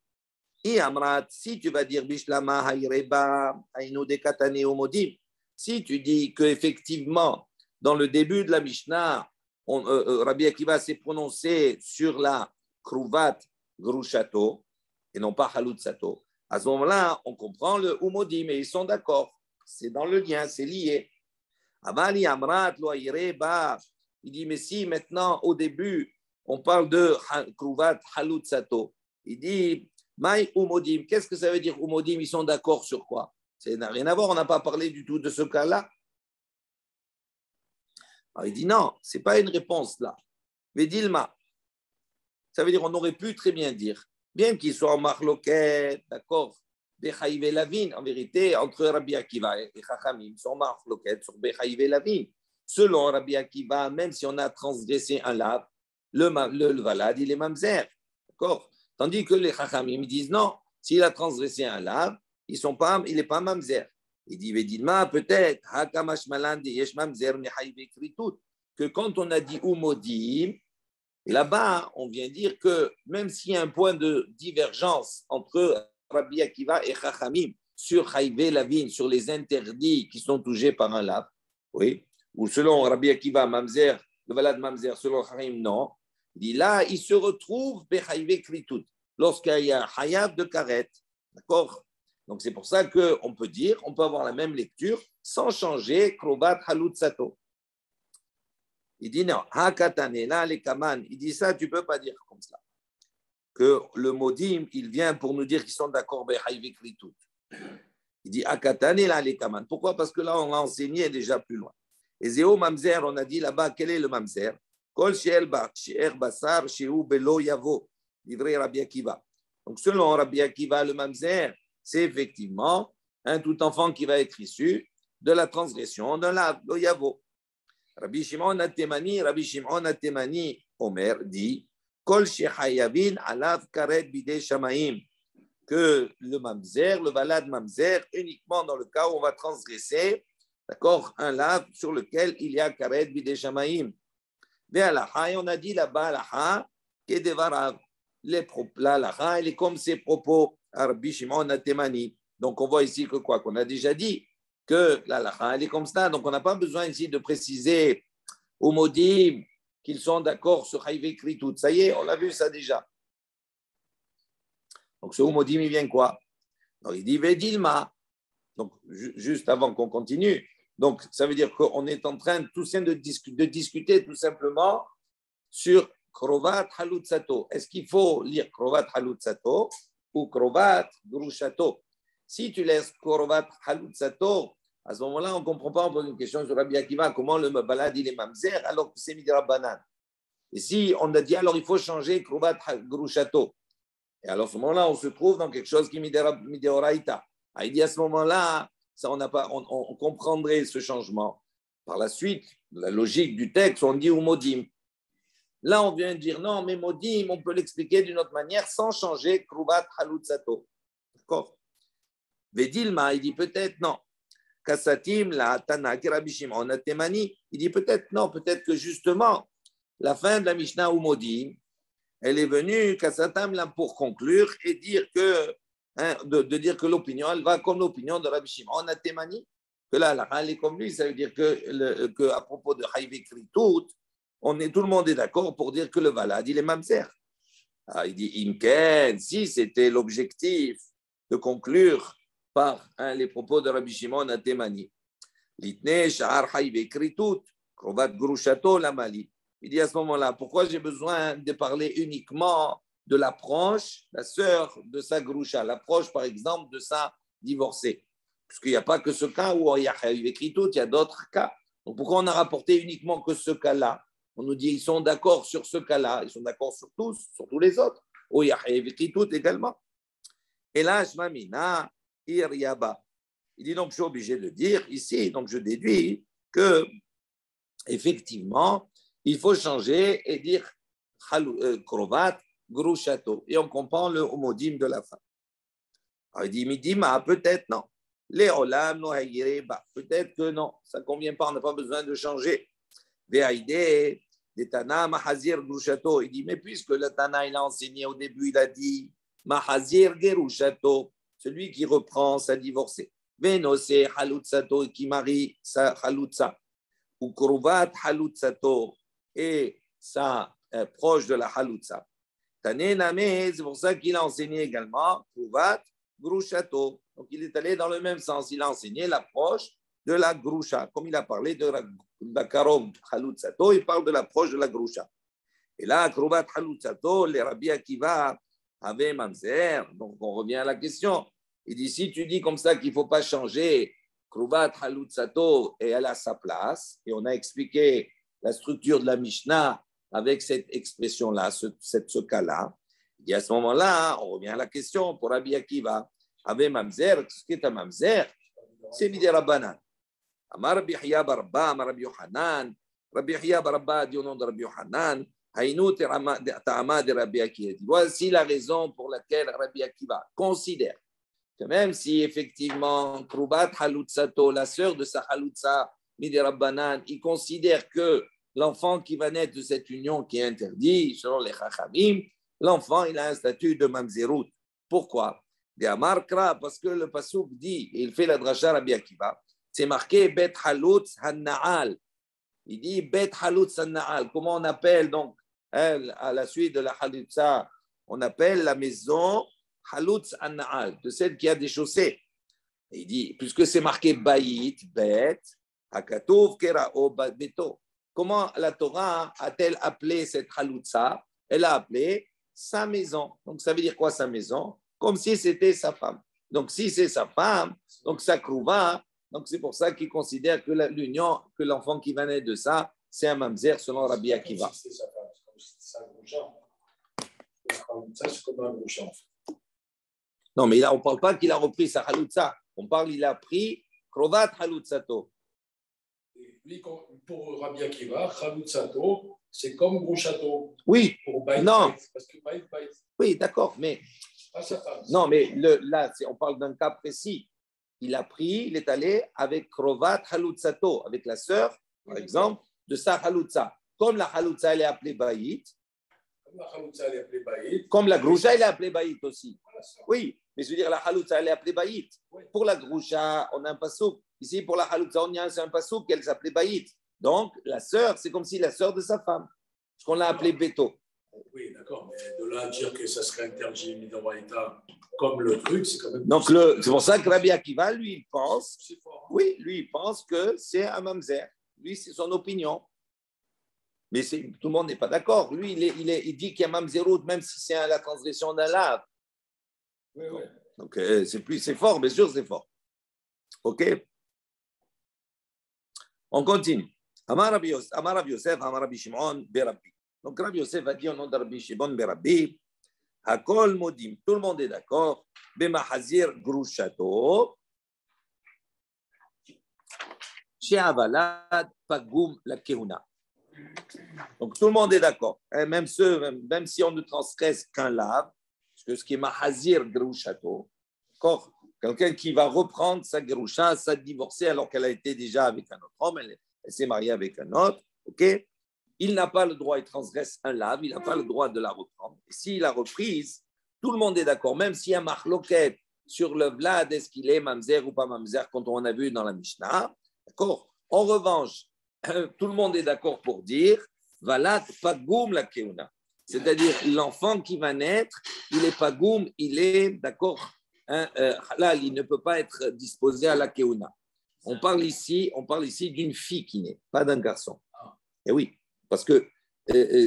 Et Amrat, si tu vas dire bishlama hayreba aino de katane umodim, si tu dis qu'effectivement, dans le début de la Mishnah, Rabbi Akiva s'est prononcé sur la kruvat grushato et non pas halutzato, à ce moment-là, on comprend le umodim et ils sont d'accord. C'est dans le lien, c'est lié. Avali Amrat, Loaireba. Il dit, mais si maintenant, au début, on parle de Kruvat Halutzato, il dit, Maï Umodim, qu'est-ce que ça veut dire Umodim? Ils sont d'accord sur quoi? Ça n'a rien à voir, on n'a pas parlé du tout de ce cas-là. Alors il dit, non, ce n'est pas une réponse là. Mais Dilma, ça veut dire, on aurait pu très bien dire, bien qu'ils soient en marloquet, d'accord, Bechaïve Lavin, en vérité, entre Rabbi Akiva et Chachamim, ils sont en marloquet sur Bechaïve Lavin. Selon Rabbi Akiva, même si on a transgressé un lav, le Valad, il est mamzer. D'accord? Tandis que les Chachamim disent non, s'il a transgressé un lav, il n'est pas mamzer. Il dit, Vedilma, peut-être, Hakamash Malandi, Yesh mamzer, Nehaïve Kritut, que quand on a dit Umodim, là-bas, on vient dire que même s'il y a un point de divergence entre Rabbi Akiva et Chachamim sur Chaïvé Lavin, sur les interdits qui sont touchés par un lav, oui, ou selon Rabbi Akiva, Mamzer, le Valad Mamzer, selon Chachamim, non. Il dit là, il se retrouve Bechaïvé Kritut, lorsqu'il y a un Hayav de Karet, d'accord? Donc c'est pour ça qu'on peut dire, on peut avoir la même lecture sans changer Krobat Halutzato. Il dit non, Hakatane, là, les Kaman, il dit ça, tu ne peux pas dire comme ça. Que le modim, il vient pour nous dire qu'ils sont d'accord, il dit Hakatane, là, les Kaman. Pourquoi? Parce que là, on a enseigné déjà plus loin. Et Zéo Mamzer, on a dit là-bas, quel est le Mamzer? Kol She'er Basar, She'u Belo Yavo, livré Rabbi Akiva. Donc, selon Rabbi Akiva, le Mamzer, c'est effectivement un tout enfant qui va être issu de la transgression d'un lav, lo Yavo. Rabbi Shimon Atemani, Omer dit Kol shechayavin alav karet bidei shamayim, que le mamzer, le balad mamzer, uniquement dans le cas où on va transgresser, d'accord, un lave sur lequel il y a karet bidei shamayim. Et on a dit là-bas, l'alaha, kedevarav, l'alaha, elle est comme ses propos, Rabbi Shimon Atemani. Donc on voit ici que quoi, qu'on a déjà dit que l'alaha, elle est comme ça. Donc on n'a pas besoin ici de préciser aux modim qu'ils sont d'accord sur Haïvé Kritout. Ça y est, on l'a vu ça déjà. Donc ce modim, il vient quoi? Donc il dit Vedilma. Donc juste avant qu'on continue, donc ça veut dire qu'on est en train de discuter tout simplement sur Krovat Halutzato. Est-ce qu'il faut lire Krovat Halutzato ou Krovat Grushato? Si tu laisses Krovat Halutzato, à ce moment-là, on ne comprend pas, on pose une question sur Rabbi Akiva, comment le balad il est mamzer alors que c'est midira banan. Et si on a dit alors il faut changer Krovat Grushato, et alors à ce moment-là, on se trouve dans quelque chose qui est mideoraita. Il dit à ce moment-là, ça, on comprendrait ce changement. Par la suite, la logique du texte, on dit ou modim. Là, on vient de dire non, mais modim, on peut l'expliquer d'une autre manière sans changer Krovat Halutzato. D'accord? Vedilma, il dit peut-être non. Kassatim, la Tana, Rabbi Shimon Atemani, il dit peut-être non, peut-être que justement, la fin de la Mishnah ou modim, elle est venue, Kassatam, là, pour conclure et dire que, de dire que l'opinion, elle va comme l'opinion de Rabbi Shimon Atemani, que là, elle est comme lui, ça veut dire que à propos de Haïvé Kritout, tout le monde est d'accord pour dire que le valad, il est mamzer. Il dit, Imken, si c'était l'objectif de conclure par les propos de Rabbi Shimon Atemani, Litne Shahar Haïvé Kritout, Krovat Grushato Lamali. Il dit à ce moment-là, pourquoi j'ai besoin de parler uniquement de l'approche, la sœur de sa Grusha, l'approche par exemple de sa divorcée? Puisqu'il n'y a pas que ce cas où il y a Haïvé Kritout, il y a d'autres cas. Donc pourquoi on a rapporté uniquement que ce cas-là? On nous dit qu'ils sont d'accord sur ce cas-là, ils sont d'accord sur tous les autres. Oh, il y a Haïvé Kritout également. Et là, Shmamina, Iryaba. Il dit donc, je suis obligé de dire ici, donc je déduis que effectivement, il faut changer et dire Krovat Grushato. Et on comprend le homodyme de la fin. Alors il dit Midima, peut-être non. Les Olam, no Haïreba, peut-être que non, ça ne convient pas, on n'a pas besoin de changer. Ve'aïde, des Tana, Mahazir Grushato. Il dit, mais puisque le Tana, il a enseigné au début, il a dit Mahazir Gerushato, celui qui reprend sa divorcée. Venose Halutzato, qui marie sa Halutza. Ou Krovat Halutzato, et sa proche de la Halutza. Tane Name, c'est pour ça qu'il a enseigné également Krovat Grushato. Donc il est allé dans le même sens, il a enseigné l'approche de la Grusha. Comme il a parlé de la Karov Halutzato, il parle de l'approche de la Grusha. Et là, Krovat Halutzato, les Rabbi Akiva avaient mamzer. Donc on revient à la question. Il dit, si tu dis comme ça qu'il ne faut pas changer Krovat Halutzato et elle a sa place, et on a expliqué la structure de la Mishnah avec cette expression-là, ce cas-là, il dit à ce moment-là, on revient à la question pour Rabbi Akiva. Avec mamzer, ce qui est un mamzer, c'est midira banan. Amar Rabbi Hiya Barba, Amar Rabbi Yohanan, Rabbi Hiya Barba dit au nom de Rabbi Yohanan, Haïnou Ta'ama de Rabbi Akiva. Voici la raison pour laquelle Rabbi Akiva considère que même si effectivement Krovat Halutzato, la sœur de sa Halutza, midira banan, il considère que l'enfant qui va naître de cette union qui est interdit, selon les Chachamim, l'enfant il a un statut de mamzerut. Pourquoi? Parce que le Passouk dit, et il fait la dracha Rabbi Akiva, c'est marqué Bet Halutz Hanna'al. Il dit Bet Halutz Hanna'al. Comment on appelle donc, à la suite de la Halutza, on appelle la maison Halutz Hanna'al, de celle qui a des chaussées. Et il dit, puisque c'est marqué Bayit, Bet, Hakatov Kerao Beto. Comment la Torah a-t-elle appelé cette Halutza? Elle a appelé sa maison. Donc ça veut dire quoi sa maison? Comme si c'était sa femme. Donc, si c'est sa femme, donc ça Krouva, donc c'est pour ça qu'il considère que l'union, que l'enfant qui va naître de ça, c'est un mamzer selon Rabbi Akiva. C'est sa femme, c'est un gros ça, c'est comme un gros champ. Non, mais on ne parle pas qu'il a repris sa halutza. On parle qu'il a pris Krovat Halutzato. lui, pour Rabbi Akiva, Chalutzato, c'est comme Grouchato. Oui, Pour Baït, non. Baït, parce que Baït, Baït. Oui, d'accord, mais Pas sa femme. non, mais là, on parle d'un cas précis. Il a pris, il est allé avec Krovat Halutzato, avec la sœur, par exemple, de sa Halutza. Comme la Halutza, elle est appelée Baït, Comme la Chalutza, elle est appelée Baït. comme la Groucha, elle est appelée Baït aussi. Oui, mais je veux dire, la Halutza, elle est appelée Baït. Pour la Groucha, on a un passouk. Ici, pour la Halutza, on a un passouk qu'elle s'appelait Baït. Donc, la sœur, c'est comme si la sœur de sa femme, parce qu'on l'a appelée Beto. Oui, d'accord, mais de là à dire que ça serait interdit, mis dans Baïta, comme le truc, c'est quand même. Donc, c'est pour ça que Rabbi Akiva, lui, il pense, C'est fort. oui, lui, il pense que c'est un mamzer. Lui, c'est son opinion. Mais tout le monde n'est pas d'accord. Lui, il dit qu'il y a mamzerout, même si c'est la transgression d'un lave. Oui, oui. Donc, c'est fort, bien sûr, c'est fort. OK? On continue. Amar Rabbi Yosef, Amar Rabbi Shimon, Berabbi. Donc, Rabbi Yosef a dit au nom de Rabbi Shimon, Berabbi, Hakol Modim, tout le monde est d'accord, Bemahazir Grushato, Sheavalad Pagum la Keuna. Donc, tout le monde est d'accord. Même si on ne transgresse qu'un lave, parce que ce qui est Mahazir Grushato, d'accord, quelqu'un qui va reprendre sa Grusha, sa divorcée alors qu'elle a été déjà avec un autre homme, elle s'est mariée avec un autre, ok? Il n'a pas le droit, il transgresse un lave, il n'a pas le droit de la reprendre. Et s'il l'a reprise, tout le monde est d'accord, même s'il y a marloquette sur le vlad, est-ce qu'il est mamzer ou pas mamzer, quand on a vu dans la Mishnah, d'accord? En revanche, tout le monde est d'accord pour dire valat pagoum la keuna, c'est-à-dire l'enfant qui va naître, il est pagoum, il est d'accord, halal, il ne peut pas être disposé à la keuna. On parle ici d'une fille qui naît, pas d'un garçon. Et oui. Parce que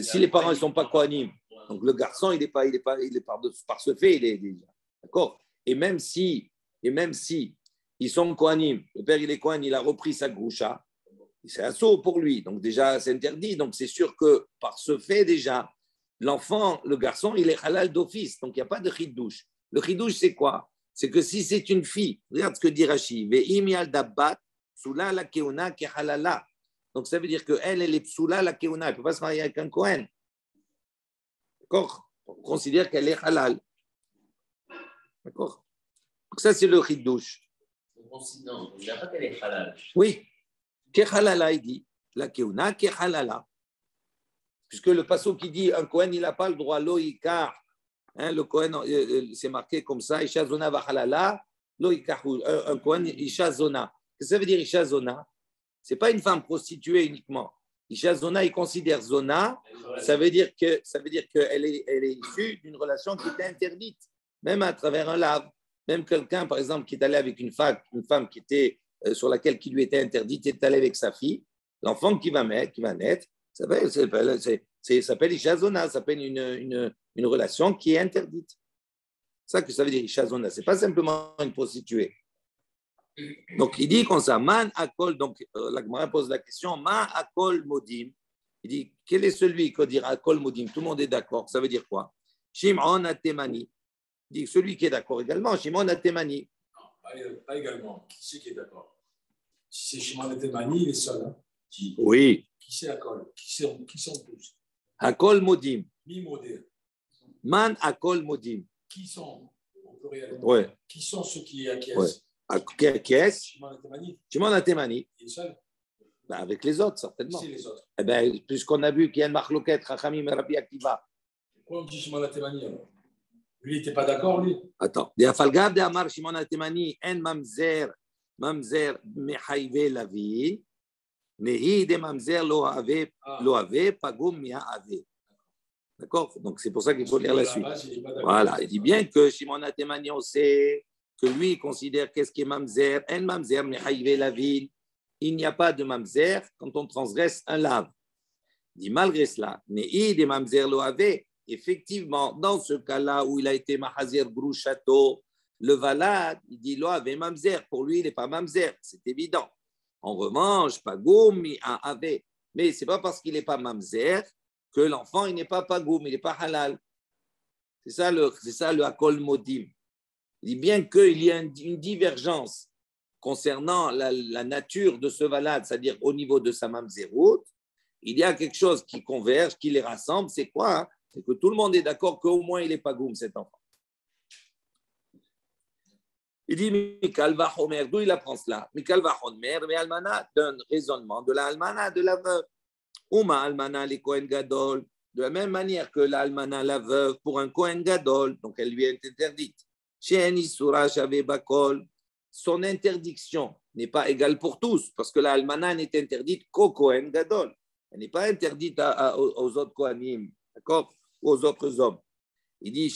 si les parents ne sont pas kohanim, donc le garçon, il est par ce fait, il est déjà. D'accord. Et même si ils sont kohanim, le père, il est kohan, il a repris sa groucha, c'est un saut pour lui. Donc déjà, c'est interdit. Donc c'est sûr que par ce fait, déjà, l'enfant, le garçon, il est halal d'office. Donc il n'y a pas de chidouche. Le chidouche, c'est quoi? C'est que si c'est une fille, regarde ce que dit Rashi, ve'im yaldabat, soula la keuna ki halala. Donc, ça veut dire qu'elle est psoula, la keuna. Elle ne peut pas se marier avec un Kohen. D'accord? On considère qu'elle est halal. D'accord? Donc, ça, c'est le chidouche. Non, on ne dit pas qu'elle est halal. Oui. Kehalala, il dit. La keuna, kehalala. Puisque le passage qui dit un Kohen, il n'a pas le droit, loïkar. Le Kohen, c'est marqué comme ça, Isha zona va halala, loïkar. Un Kohen, Isha zona. Qu'est-ce que ça veut dire Isha zona? Ce n'est pas une femme prostituée uniquement. Isha Zona, il considère Zona, ça veut dire qu'elle est issue d'une relation qui était interdite, même à travers un lave. Même quelqu'un, par exemple, qui est allé avec une femme qui était, sur laquelle qui lui était interdite, est allé avec sa fille, l'enfant qui va naître, ça s'appelle Isha Zona, ça s'appelle une relation qui est interdite. C'est ça que ça veut dire Isha Zona. Ce n'est pas simplement une prostituée. Donc, il dit comme ça, man akol, donc la Gemara pose la question, man akol modim. Il dit, quel est celui qui dit akol modim? Tout le monde est d'accord. Ça veut dire quoi? Shimon atemani. Il dit, celui qui est d'accord également, Shimon atemani. Non, pas également. Qui c'est qui est d'accord? Si c'est Shimon atemani, il est seul. Hein? Oui. Qui c'est akol? Qui sont tous? Akol modim. Mi-modé. Man akol modim. Qui sont, au pluriel? Ouais. Qui sont ceux qui acquiescent? Ouais. Qui est-ce? Shimon atemani. Shimon atemani. Il est seul? Ben, avec les autres, certainement. Qui c'est les autres? Eh ben, puisqu'on a vu qu'il y a une marloquette, Chachamim et Rabbi Akiva. Pourquoi on dit Shimon atemani alors? Lui, il n'était pas d'accord, lui? Attends. De Afalgab de Amar Shimon atemani, en mamzer mechayve lavi, nehi de mamzer lo ave, pagum mia ave. D'accord? Donc, c'est pour ça qu'il faut lire la suite. Voilà. Il dit bien que Shimon atemani, on sait que lui, il considère qu'est-ce qui est mamzer, en mamzer mechayve lavi. Il n'y a pas de mamzer quand on transgresse un lave. Il dit malgré cela, nehi de mamzer lo ave. Effectivement, dans ce cas-là où il a été mahazir grushato, le valad, il dit lo ave mamzer. Pour lui, il n'est pas mamzer, c'est évident. En revanche, pagoum mi a ave. Mais ce n'est pas parce qu'il n'est pas mamzer que l'enfant il n'est pas pagoum, il n'est pas halal. C'est ça le akol modim. Il dit bien qu'il y a une divergence concernant la nature de ce valad, c'est-à-dire au niveau de sa mamzerout, il y a quelque chose qui converge, qui les rassemble. C'est quoi, hein? C'est que tout le monde est d'accord qu'au moins il est pas goum, cet enfant. Il dit, Mikal Vachomer, d'où il apprend cela? Mikal Vachomer, mais Almana, d'un raisonnement de la Almana, de la veuve. Uma Almana, les Kohen Gadol, de la même manière que la Almana, la veuve, pour un Kohen Gadol, donc elle lui est interdite. Chez Anisura, Shavé Bakol, son interdiction n'est pas égale pour tous, parce que la Almana n'est interdite qu'au Kohen Gadol. Elle n'est pas interdite aux autres Kohanim, d'accord? Ou aux autres hommes. Il dit,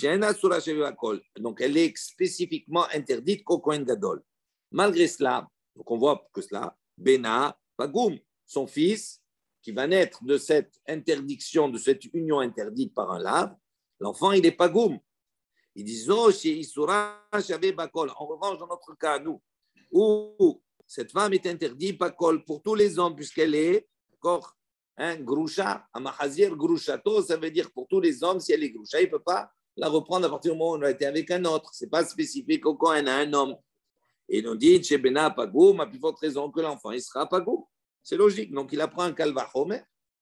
donc elle est spécifiquement interdite qu'au Kohen Gadol. Malgré cela, donc on voit que cela, Bena, Pagoum, son fils, qui va naître de cette interdiction, de cette union interdite par un lave, l'enfant, il est Pagoum. Ils disent, oh, chez Isura, Shavé Bakol. En revanche, dans notre cas, nous, où cette femme est interdite, Bakol, pour tous les hommes, puisqu'elle est, d'accord, un Groucha, un Mahazir Grouchato, ça veut dire pour tous les hommes, si elle est Groucha, il ne peut pas la reprendre à partir du moment où on a été avec un autre. Ce n'est pas spécifique au Kohen à un homme. Et ils nous disent, chez Bena Pagoum, à plus forte raison que l'enfant, il sera Pagoum. C'est logique. Donc, il apprend un Kalvachomer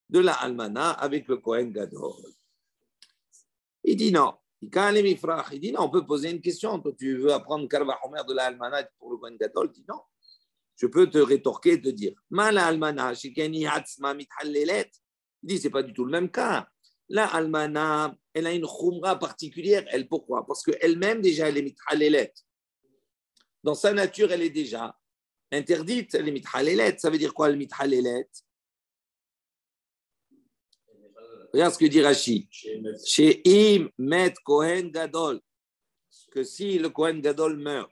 de la Almana avec le Kohen Gadol. Il dit non. Il dit non, on peut poser une question. Toi, tu veux apprendre Kalvachomer de la Almana pour le Kohen Gadol? Il dit non. Je peux te rétorquer et te dire, Mala Almana, Shikeni Hatzma Mithallelet. Il dit, ce n'est pas du tout le même cas. La Almana, elle a une khumra particulière. Elle, pourquoi? Parce qu'elle-même, déjà, elle est Mithallelet. Dans sa nature, elle est déjà interdite. Elle est Mithallelet. Ça veut dire quoi, le Mithallelet? Regarde ce que dit Rashi. Chez Im Met Kohen Gadol. Que si le Kohen Gadol meurt,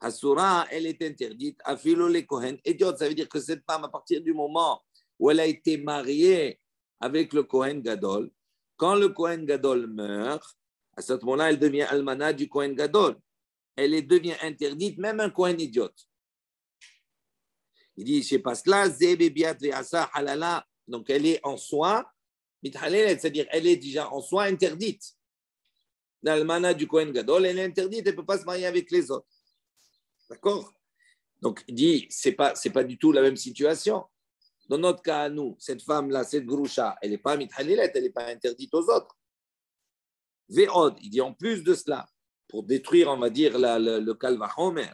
Asura, elle est interdite. Afilo le Kohen. Idiot, ça veut dire que cette femme, à partir du moment où elle a été mariée avec le Kohen Gadol, quand le Kohen Gadol meurt, à ce moment-là, elle devient almana du Kohen Gadol. Elle devient interdite, même un Kohen idiot. Il dit, je ne sais pas cela, Zebebiat ve'asa halala. Donc, elle est en soi, c'est-à-dire elle est déjà en soi interdite. L'almana du Kohen Gadol, elle est interdite, elle ne peut pas se marier avec les autres. D'accord? Donc, il dit, ce n'est pas du tout la même situation. Dans notre cas, à nous, cette femme-là, cette groucha, elle n'est pas mithalilet, elle n'est pas interdite aux autres. Ve'od, il dit en plus de cela, pour détruire, on va dire, le kalvachomer,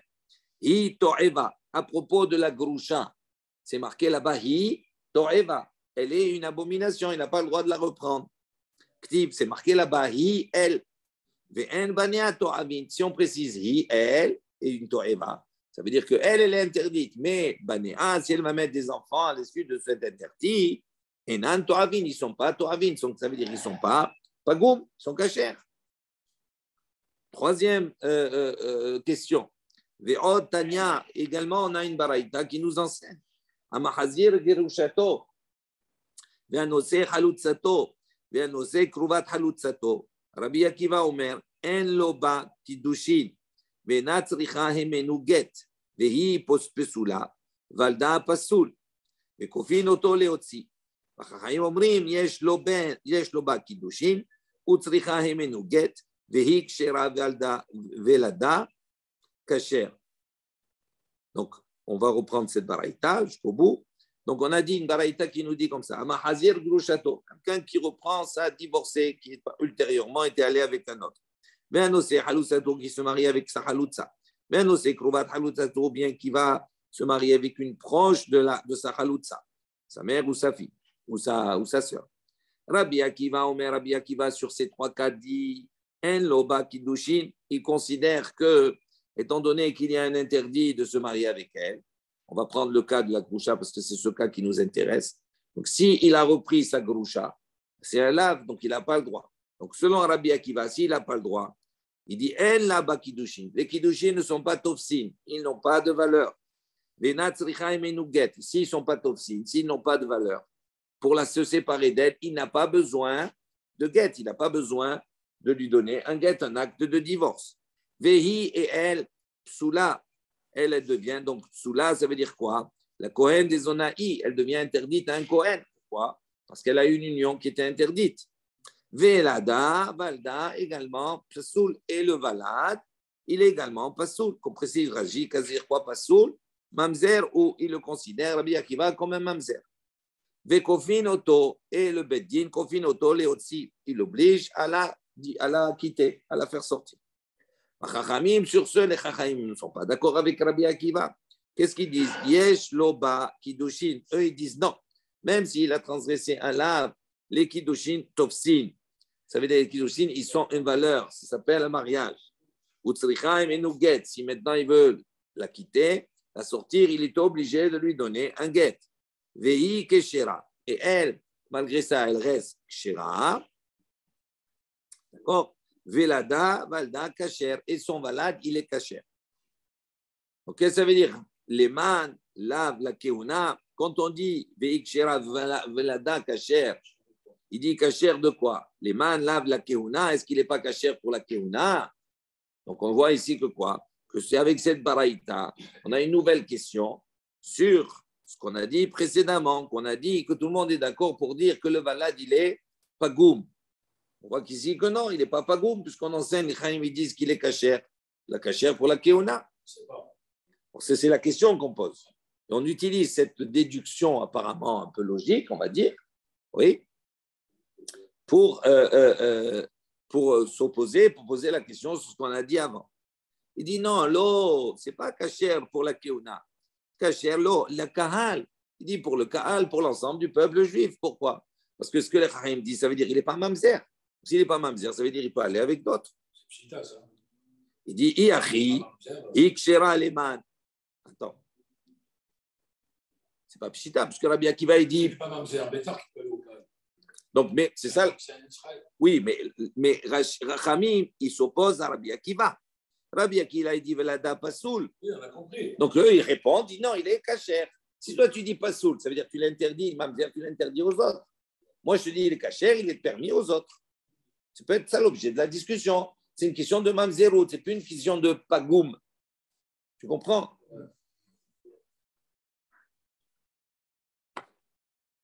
hi to'eva, à propos de la groucha, c'est marqué là-bas, hi to'eva, elle est une abomination, il n'a pas le droit de la reprendre. Ktib, c'est marqué là-bas, hi, elle, ve'en bania to'avin, si on précise hi, elle, et une to'eva, ça veut dire qu'elle, elle est interdite. Mais banéa, si elle va mettre des enfants à l'issue de cet interdit, et nan to'avin, ils ne sont pas to'avin, ça veut dire qu'ils ne sont pas goum, ils sont cachers. Troisième question. Ve'od Tanya, également, on a une baraïta qui nous enseigne. Amahazir gerushato, ve'anose halutzato, ve'anose kruvat halutzato. Rabbi Akiva Omer, en loba kiddushin. ונצריכה המנו גט, והיא פסולה, ולדה פסול, וכופין אותו להוציא. החכמים אומרים, יש לו בה קידושין, וצריכה המנו גט, והיא כשרה ולדה כשר. Donc, on va reprendre cette baraïta jusqu'au bout. Donc, on a dit une baraïta qui nous dit comme ça, Amahazir grushato, quelqu'un qui reprend sa divorcée, qui ultérieurement était allé avec un autre. Ve'anosé halusato qui se marie avec sa halutza. Ve'anosé kruvat halutzato bien qui va se marier avec une proche de sa halutza, sa mère ou sa fille ou sa sœur. Rabbi Akiva, Omer Rabbi Akiva sur ces trois cas dit en loba kiddushin, il considère que étant donné qu'il y a un interdit de se marier avec elle, on va prendre le cas de la groucha parce que c'est ce cas qui nous intéresse. Donc s'il a repris sa groucha, c'est un lave, donc il n'a pas le droit. Donc, selon Rabbi Akiva, s'il n'a pas le droit, il dit en là-bas kiddushin. Les kiddushin ne sont pas tofsin, ils n'ont pas de valeur. Les natsricha et menuget, s'ils ne sont pas tofsin, s'ils n'ont pas de valeur, pour se séparer d'elle, il n'a pas besoin de get, il n'a pas besoin de lui donner un get, un acte de divorce. Vehi et elle, psula, elle devient donc psula, ça veut dire quoi? La Kohen des Onaï, elle devient interdite à un Kohen. Pourquoi? Parce qu'elle a une union qui était interdite. Velada, Valda également, Pasoul et le Valad, il est également Pasoul. Qu'on précise, Raji, Kazir quoi Pasoul? mamzer ou il le considère, Rabbi Akiva, comme un mamzer. Vekofin auto, et le beddin, kofin auto, les otsi, il l'oblige à la quitter, à la faire sortir. Chachamim, sur ce, les Chachamim ne sont pas d'accord avec Rabbi Akiva. Qu'est-ce qu'ils disent? Yesh loba kiddushin. Eux, ils disent non. Même s'il a transgressé un lave, les kiddushin tofsin. Ça veut dire les kiddushin, ils sont une valeur. Ça s'appelle un mariage. Utsrichaim et nous get. Si maintenant ils veulent la quitter, la sortir, il est obligé de lui donner un get. Vei keshera. Et elle, malgré ça, elle reste keshera. D'accord? Velada, valda, kasher. Et son valade, il est kasher. Ok, ça veut dire les man, lave, la keuna. Quand on dit vei keshera, velada, kasher, il dit kasher de quoi? Les man, lave, la keuna. Est-ce qu'il n'est pas kasher pour la keuna? Donc on voit ici que quoi? Que c'est avec cette baraïta, on a une nouvelle question sur ce qu'on a dit précédemment, qu'on a dit que tout le monde est d'accord pour dire que le valade, il est pagoum. On voit qu'ici que non, il n'est pas pagoum, puisqu'on enseigne, les Chaim, ils disent qu'il est kasher. La kasher pour la keuna. C'est la question qu'on pose. Et on utilise cette déduction apparemment un peu logique, on va dire, oui, pour s'opposer, pour poser la question sur ce qu'on a dit avant. Il dit non, l'eau, ce n'est pas kasher pour la keuna. Kasher, l'eau, la kahal. Il dit pour le kahal, pour l'ensemble du peuple juif. Pourquoi? Parce que ce que les Chaim disent, ça veut dire qu'il n'est pas mamzer. S'il n'est pas mamzer, ça veut dire qu'il peut aller avec d'autres. Il dit iachi, ikshera leman. Attends. C'est pas pshita, parce que Rabbi Akiva, il dit. Pas mamzer, Bétar qui peut aller au kahal. Donc, mais c'est ça. Oui, mais Rachamim, il s'oppose à Rabbi Akiva. Rabbi Akiva, il dit Velada Pasoul. Oui, on a compris. Donc, eux, ils répondent, ils disent non, il est kasher. Si toi, tu dis Pasoul, ça veut dire que tu l'interdis, Mamzer, tu l'interdis aux autres. Moi, je te dis, il est kasher, il est permis aux autres. Ça peut être ça l'objet de la discussion. C'est une question de Mamzerut, c'est plus une question de Pagoum. Tu comprends?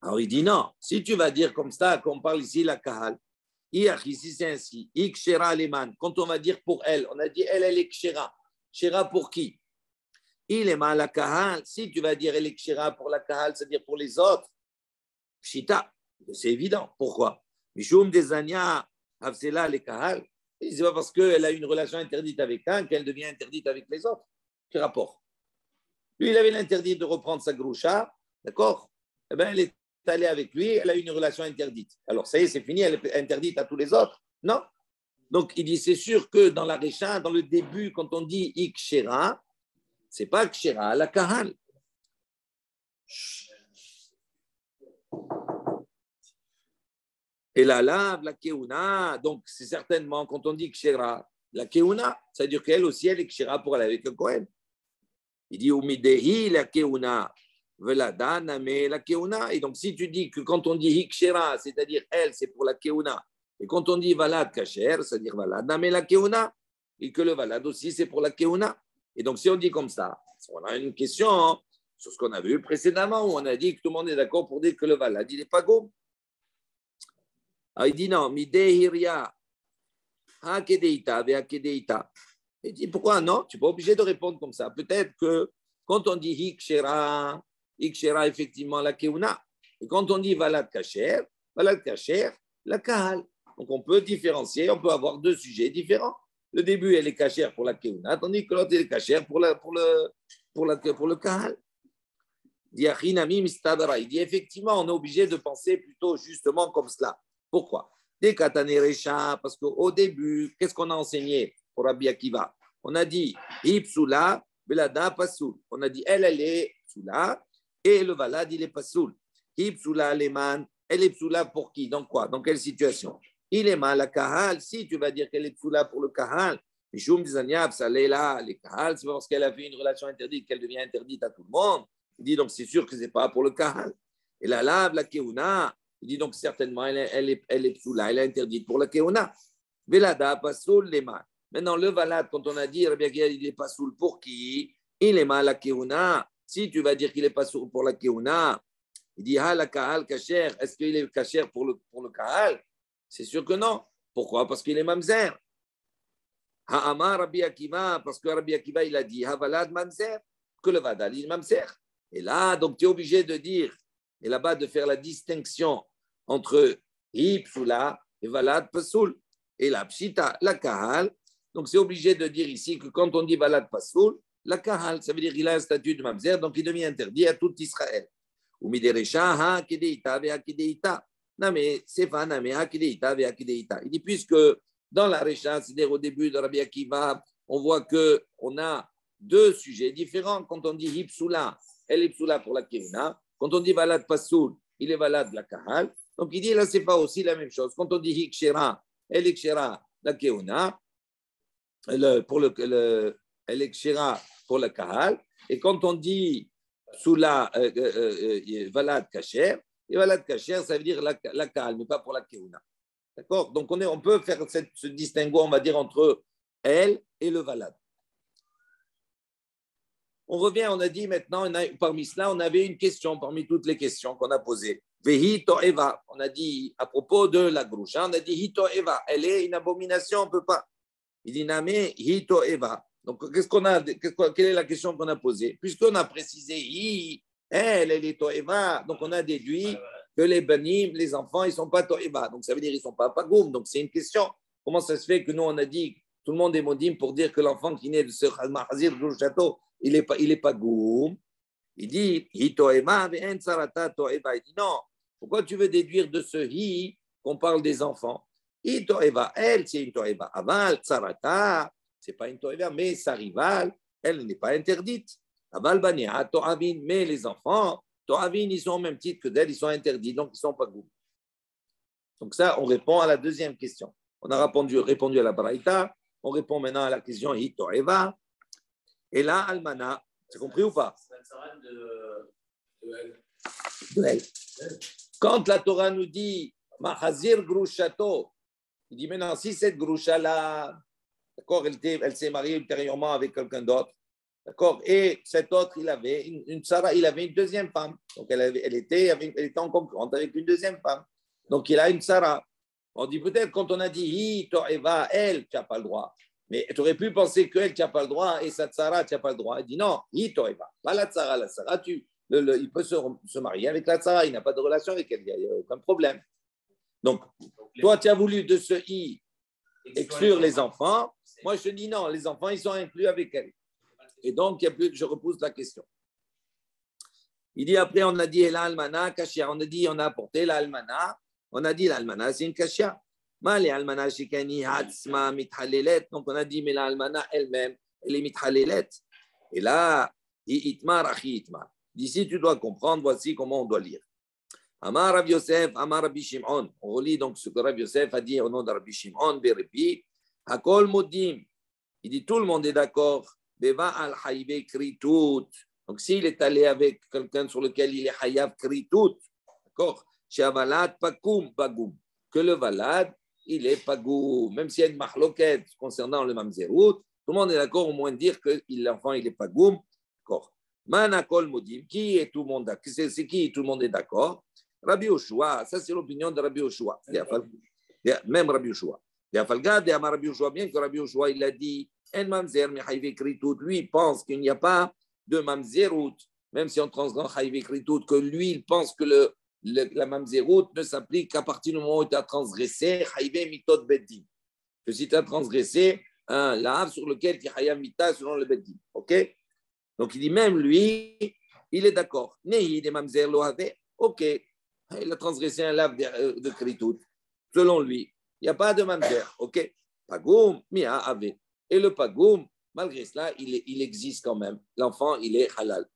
Alors, il dit non. Si tu vas dire comme ça, qu'on parle ici, la Kahal, ici c'est ainsi, Ikshera Aleman, quand on va dire pour elle, on a dit elle est Kshera. Kshera pour qui? Il est mal la Kahal. Si tu vas dire elle est Kshera pour la Kahal, c'est-à-dire pour les autres, Pshita, c'est évident. Pourquoi? Mishum Desania, Havsela les Kahal. C'est pas parce qu'elle a une relation interdite avec un qu'elle devient interdite avec les autres. Quel rapport? Lui, il avait l'interdit de reprendre sa groucha, d'accord? Eh bien, elle est allée avec lui, elle a une relation interdite. Alors, ça y est, c'est fini, elle est interdite à tous les autres? Non. Donc, il dit, c'est sûr que dans la Récha, dans le début, quand on dit Ikshera, c'est pas Kshera, la Kahal. Et la lave, la keuna, donc c'est certainement, quand on dit Kshera, la keuna, ça veut dire qu'elle aussi, elle est Kshera pour aller avec le Kohen. Il dit, Umidehi, la keuna, velada, name, la keuna. Et donc, si tu dis que quand on dit Hikshera, c'est-à-dire elle, c'est pour la keuna, et quand on dit valad kasher, c'est-à-dire valad, name, la keuna, et que le valad aussi, c'est pour la keuna. Et donc, si on dit comme ça, on a une question sur ce qu'on a vu précédemment, où on a dit que tout le monde est d'accord pour dire que le valad, il n'est pas go. Alors, il dit non, midehiria, hakedeita, vehakedeita. Il dit pourquoi non? Tu n'es pas obligé de répondre comme ça. Peut-être que quand on dit hikshera, effectivement, la keuna. Et quand on dit valad kasher, la kahal. Donc, on peut différencier, on peut avoir deux sujets différents. Le début, elle est kasher pour la keuna, tandis que l'autre, elle est kasher pour le kahal. Il dit effectivement, on est obligé de penser plutôt justement comme cela. Pourquoi? Des katanerecha, parce qu'au début, qu'est-ce qu'on a enseigné pour Rabbi Akiva? On a dit Ipsula, Belada, Pasoul. On a dit elle est Psula et le Valad, il est Pasoul. Ipsula, Leman, elle est Psula pour qui? Dans quoi? Dans quelle situation? Il est mal la Kahal. Si tu vas dire qu'elle est Psula pour le Kahal, Mishum Dizaniab, ça l'est là, les Kahal, c'est parce qu'elle a fait une relation interdite qu'elle devient interdite à tout le monde. Il dit donc c'est sûr que ce n'est pas pour le Kahal. Et la lave, la Keuna, il dit donc certainement elle est Psula, elle est interdite pour la Keuna. Velada, Pasoul, Leman. Maintenant, le valad, quand on a dit, il n'est pas soul pour qui? Il est mal la keuna. Si tu vas dire qu'il n'est pas soul pour la keuna, il dit, ah, la kahal kasher, est-ce qu'il est kasher pour le kahal? C'est sûr que non. Pourquoi? Parce qu'il est mamzer. Ha'amar Rabbi Akiva, parce que Rabbi Akiva, il a dit, ha valad mamzer. que le vadal, il mamzer. Et là, donc tu es obligé de dire, et là-bas de faire la distinction entre hi psoula et valad pasoul. Et la pshita, la kahal. Donc c'est obligé de dire ici que quand on dit valad pasoul, la kahal, ça veut dire qu'il a un statut de mamzer, donc il devient interdit à tout Israël. Ou mideresha ha kideita ve akideita. Non mais c'est pas non mais akideita ve akideita. Il dit puisque dans la Recha, c'est-à-dire au début de Rabbi Akiva, on voit que on a deux sujets différents. Quand on dit hipsula, elle est psula pour la kevna. Quand on dit valad pasoul, il est valad la kahal. Donc il dit là c'est pas aussi la même chose. Quand on dit hikshera, elle est kshera la kevna. Pour elle est kshera pour le kahal. Et quand on dit Psula, valad kasher, et valad kasher, ça veut dire la kahal, mais pas pour la kehuna. D'accord? Donc on peut faire ce distinguo, on va dire, entre elle et le valad. On revient, on a dit maintenant, parmi cela, on avait une question parmi toutes les questions qu'on a posées. Vehi to'eva, on a dit à propos de la groucha, on a dit hi to'eva, elle est une abomination, on ne peut pas. Il dit name hi to'eva. Donc, quelle est la question qu'on a posée? Puisqu'on a précisé hi, elle est to'eva, donc on a déduit que les banim, les enfants, ils ne sont pas to'eva. Donc ça veut dire qu'ils ne sont pas pagoum. Donc c'est une question. Comment ça se fait que nous, on a dit, tout le monde est modim pour dire que l'enfant qui naît de ce mahazir du château, il n'est pas goum. Il dit, hi to'eva, ve'en sarata to'eva. Il dit non. Pourquoi tu veux déduire de ce hi qu'on parle des enfants? Hi to'eva, elle, c'est une to'eva. Aval, sarata, c'est pas une to'eva, mais sa rivale, elle n'est pas interdite. Aval bania, to'avin, mais les enfants, to'avin, ils sont au même titre que d'elle, ils sont interdits, donc ils ne sont pas goum. Donc ça, on répond à la deuxième question. On a répondu à la baraïta, on répond maintenant à la question hi to'eva. Et là, almana, c'est compris ou pas? De elle. Quand la Torah nous dit Mahazir Grushato, il dit maintenant, si cette Grusha-là, d'accord, elle s'est mariée ultérieurement avec quelqu'un d'autre, d'accord, et cet autre, il avait une Sarah, il avait une deuxième femme, donc elle était en concurrente avec une deuxième femme, donc il a une Sarah. On dit peut-être quand on a dit hi, Eva, elle, tu n'as pas le droit. Mais tu aurais pu penser qu'elle, tu n'as pas le droit, et sa Sarah, tu n'as pas le droit. Il dit non, hi, Eva, pas la Sarah, il peut se marier avec la Sarah, il n'a pas de relation avec elle, il n'y a aucun problème. Donc, toi, tu as voulu de ce i exclure les enfants. Moi, je te dis non, les enfants, ils sont inclus avec elle. Et donc, je repousse la question. Il dit après, on a dit l'almana, kashia. On a dit, on a apporté l'almana. On a dit l'almana, c'est une kashia. Donc, on a dit, mais l'almana elle-même, elle est mithalelet. Et là, itmar, achi itmar. D'ici, tu dois comprendre, voici comment on doit lire. Amar Rabbi Yosef, Amar Rabbi Shimon. On relit donc ce que Rabbi Yosef a dit au nom de Rabbi Shimon, Berepi. Hakol Modim. Il dit tout le monde est d'accord. Beva al Haïve Kritout. Donc s'il est allé avec quelqu'un sur lequel il est Hayav Kritout, d'accord? Shavalat Pakum Pagum. Que le Valad, il est Pagoum. Même s'il y a une mahloket concernant le Mamzerout, tout le monde est d'accord au moins de dire que l'enfant, il est Pagoum. D'accord. Manakol Modim. Qui est tout le monde d'accord? C'est qui tout le monde est d'accord? Rabbi Yoshua, ça c'est l'opinion de Rabbi Yoshua. Même Rabbi Yoshua. Bien que Rabbi Yoshua, il a dit, lui, il pense qu'il n'y a pas de mamzerout, même si on transgresse que lui, il pense que la mamzerout ne s'applique qu'à partir du moment où tu as transgressé que si tu as transgressé un lave sur lequel tu as mita selon le beddin. Ok? Donc il dit, même lui, il est d'accord. Nehi de mamzer lo avait. Ok. Il a transgressé un lave de kritout. Selon lui, il n'y a pas de mamzer. Ok? Pagoum, mia avait. Et le pagoum, malgré cela, il existe quand même. L'enfant, il est halal.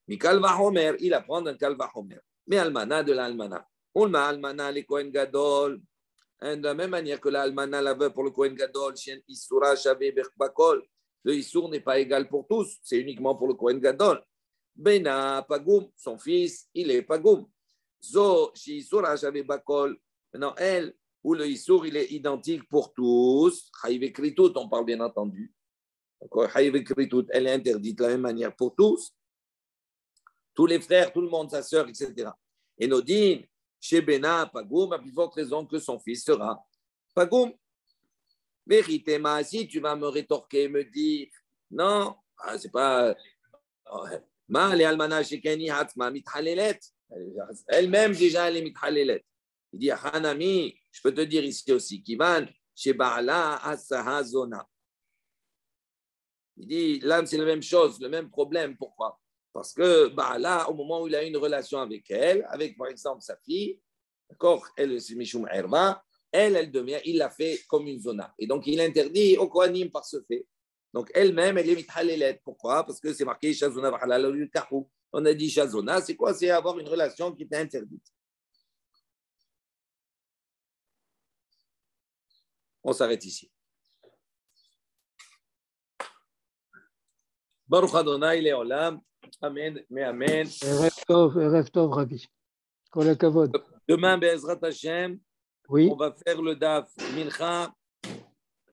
Mais kalva homer, il apprend un kalva homer. Mais almana de l'almana. Ulma almana le kohen gadol. De la même manière que l'almana la veuve pour le kohen gadol, chien isura shavé berkbakol. Le issour n'est pas égal pour tous. C'est uniquement pour le kohen gadol. Bena pagoum, son fils, il est pagoum. Zo, shi isura shavé bakol. Maintenant, elle, où le issour, il est identique pour tous. Haïve kritout, on parle bien entendu. Haïve kritout, elle est interdite de la même manière pour tous. Tous les frères, tout le monde, sa sœur, etc. Et Nodine, chez Bena, Pagoum, à plus forte raison que son fils sera Pagoum. Vérité, si tu vas me rétorquer, me dire, non, c'est pas Elle-même, déjà, elle est mitchalelet. Il dit, Hanami, je peux te dire ici aussi, Kivan, chez Baala Asahazona. Il dit, là, c'est la même chose, le même problème. Pourquoi? Parce que Baala, au moment où il a une relation avec elle, avec par exemple sa fille, d'accord, elle, c'est Mishum Erva, elle devient, il l'a fait comme une zona. Et donc, il interdit au Kohanim par ce fait. Donc, elle-même, elle est mitchalelet. Pourquoi? Parce que c'est marqué Shazona V'halal Kahu. On a dit Shazona, c'est quoi? C'est avoir une relation qui était interdite. On s'arrête ici. Baruch Adonai Leolam. Amen. Mais Amen. Erev Tov, Rabbi. Kol hakavod. Demain, Be'ezrat Hashem, Oui. on va faire le daf Mincha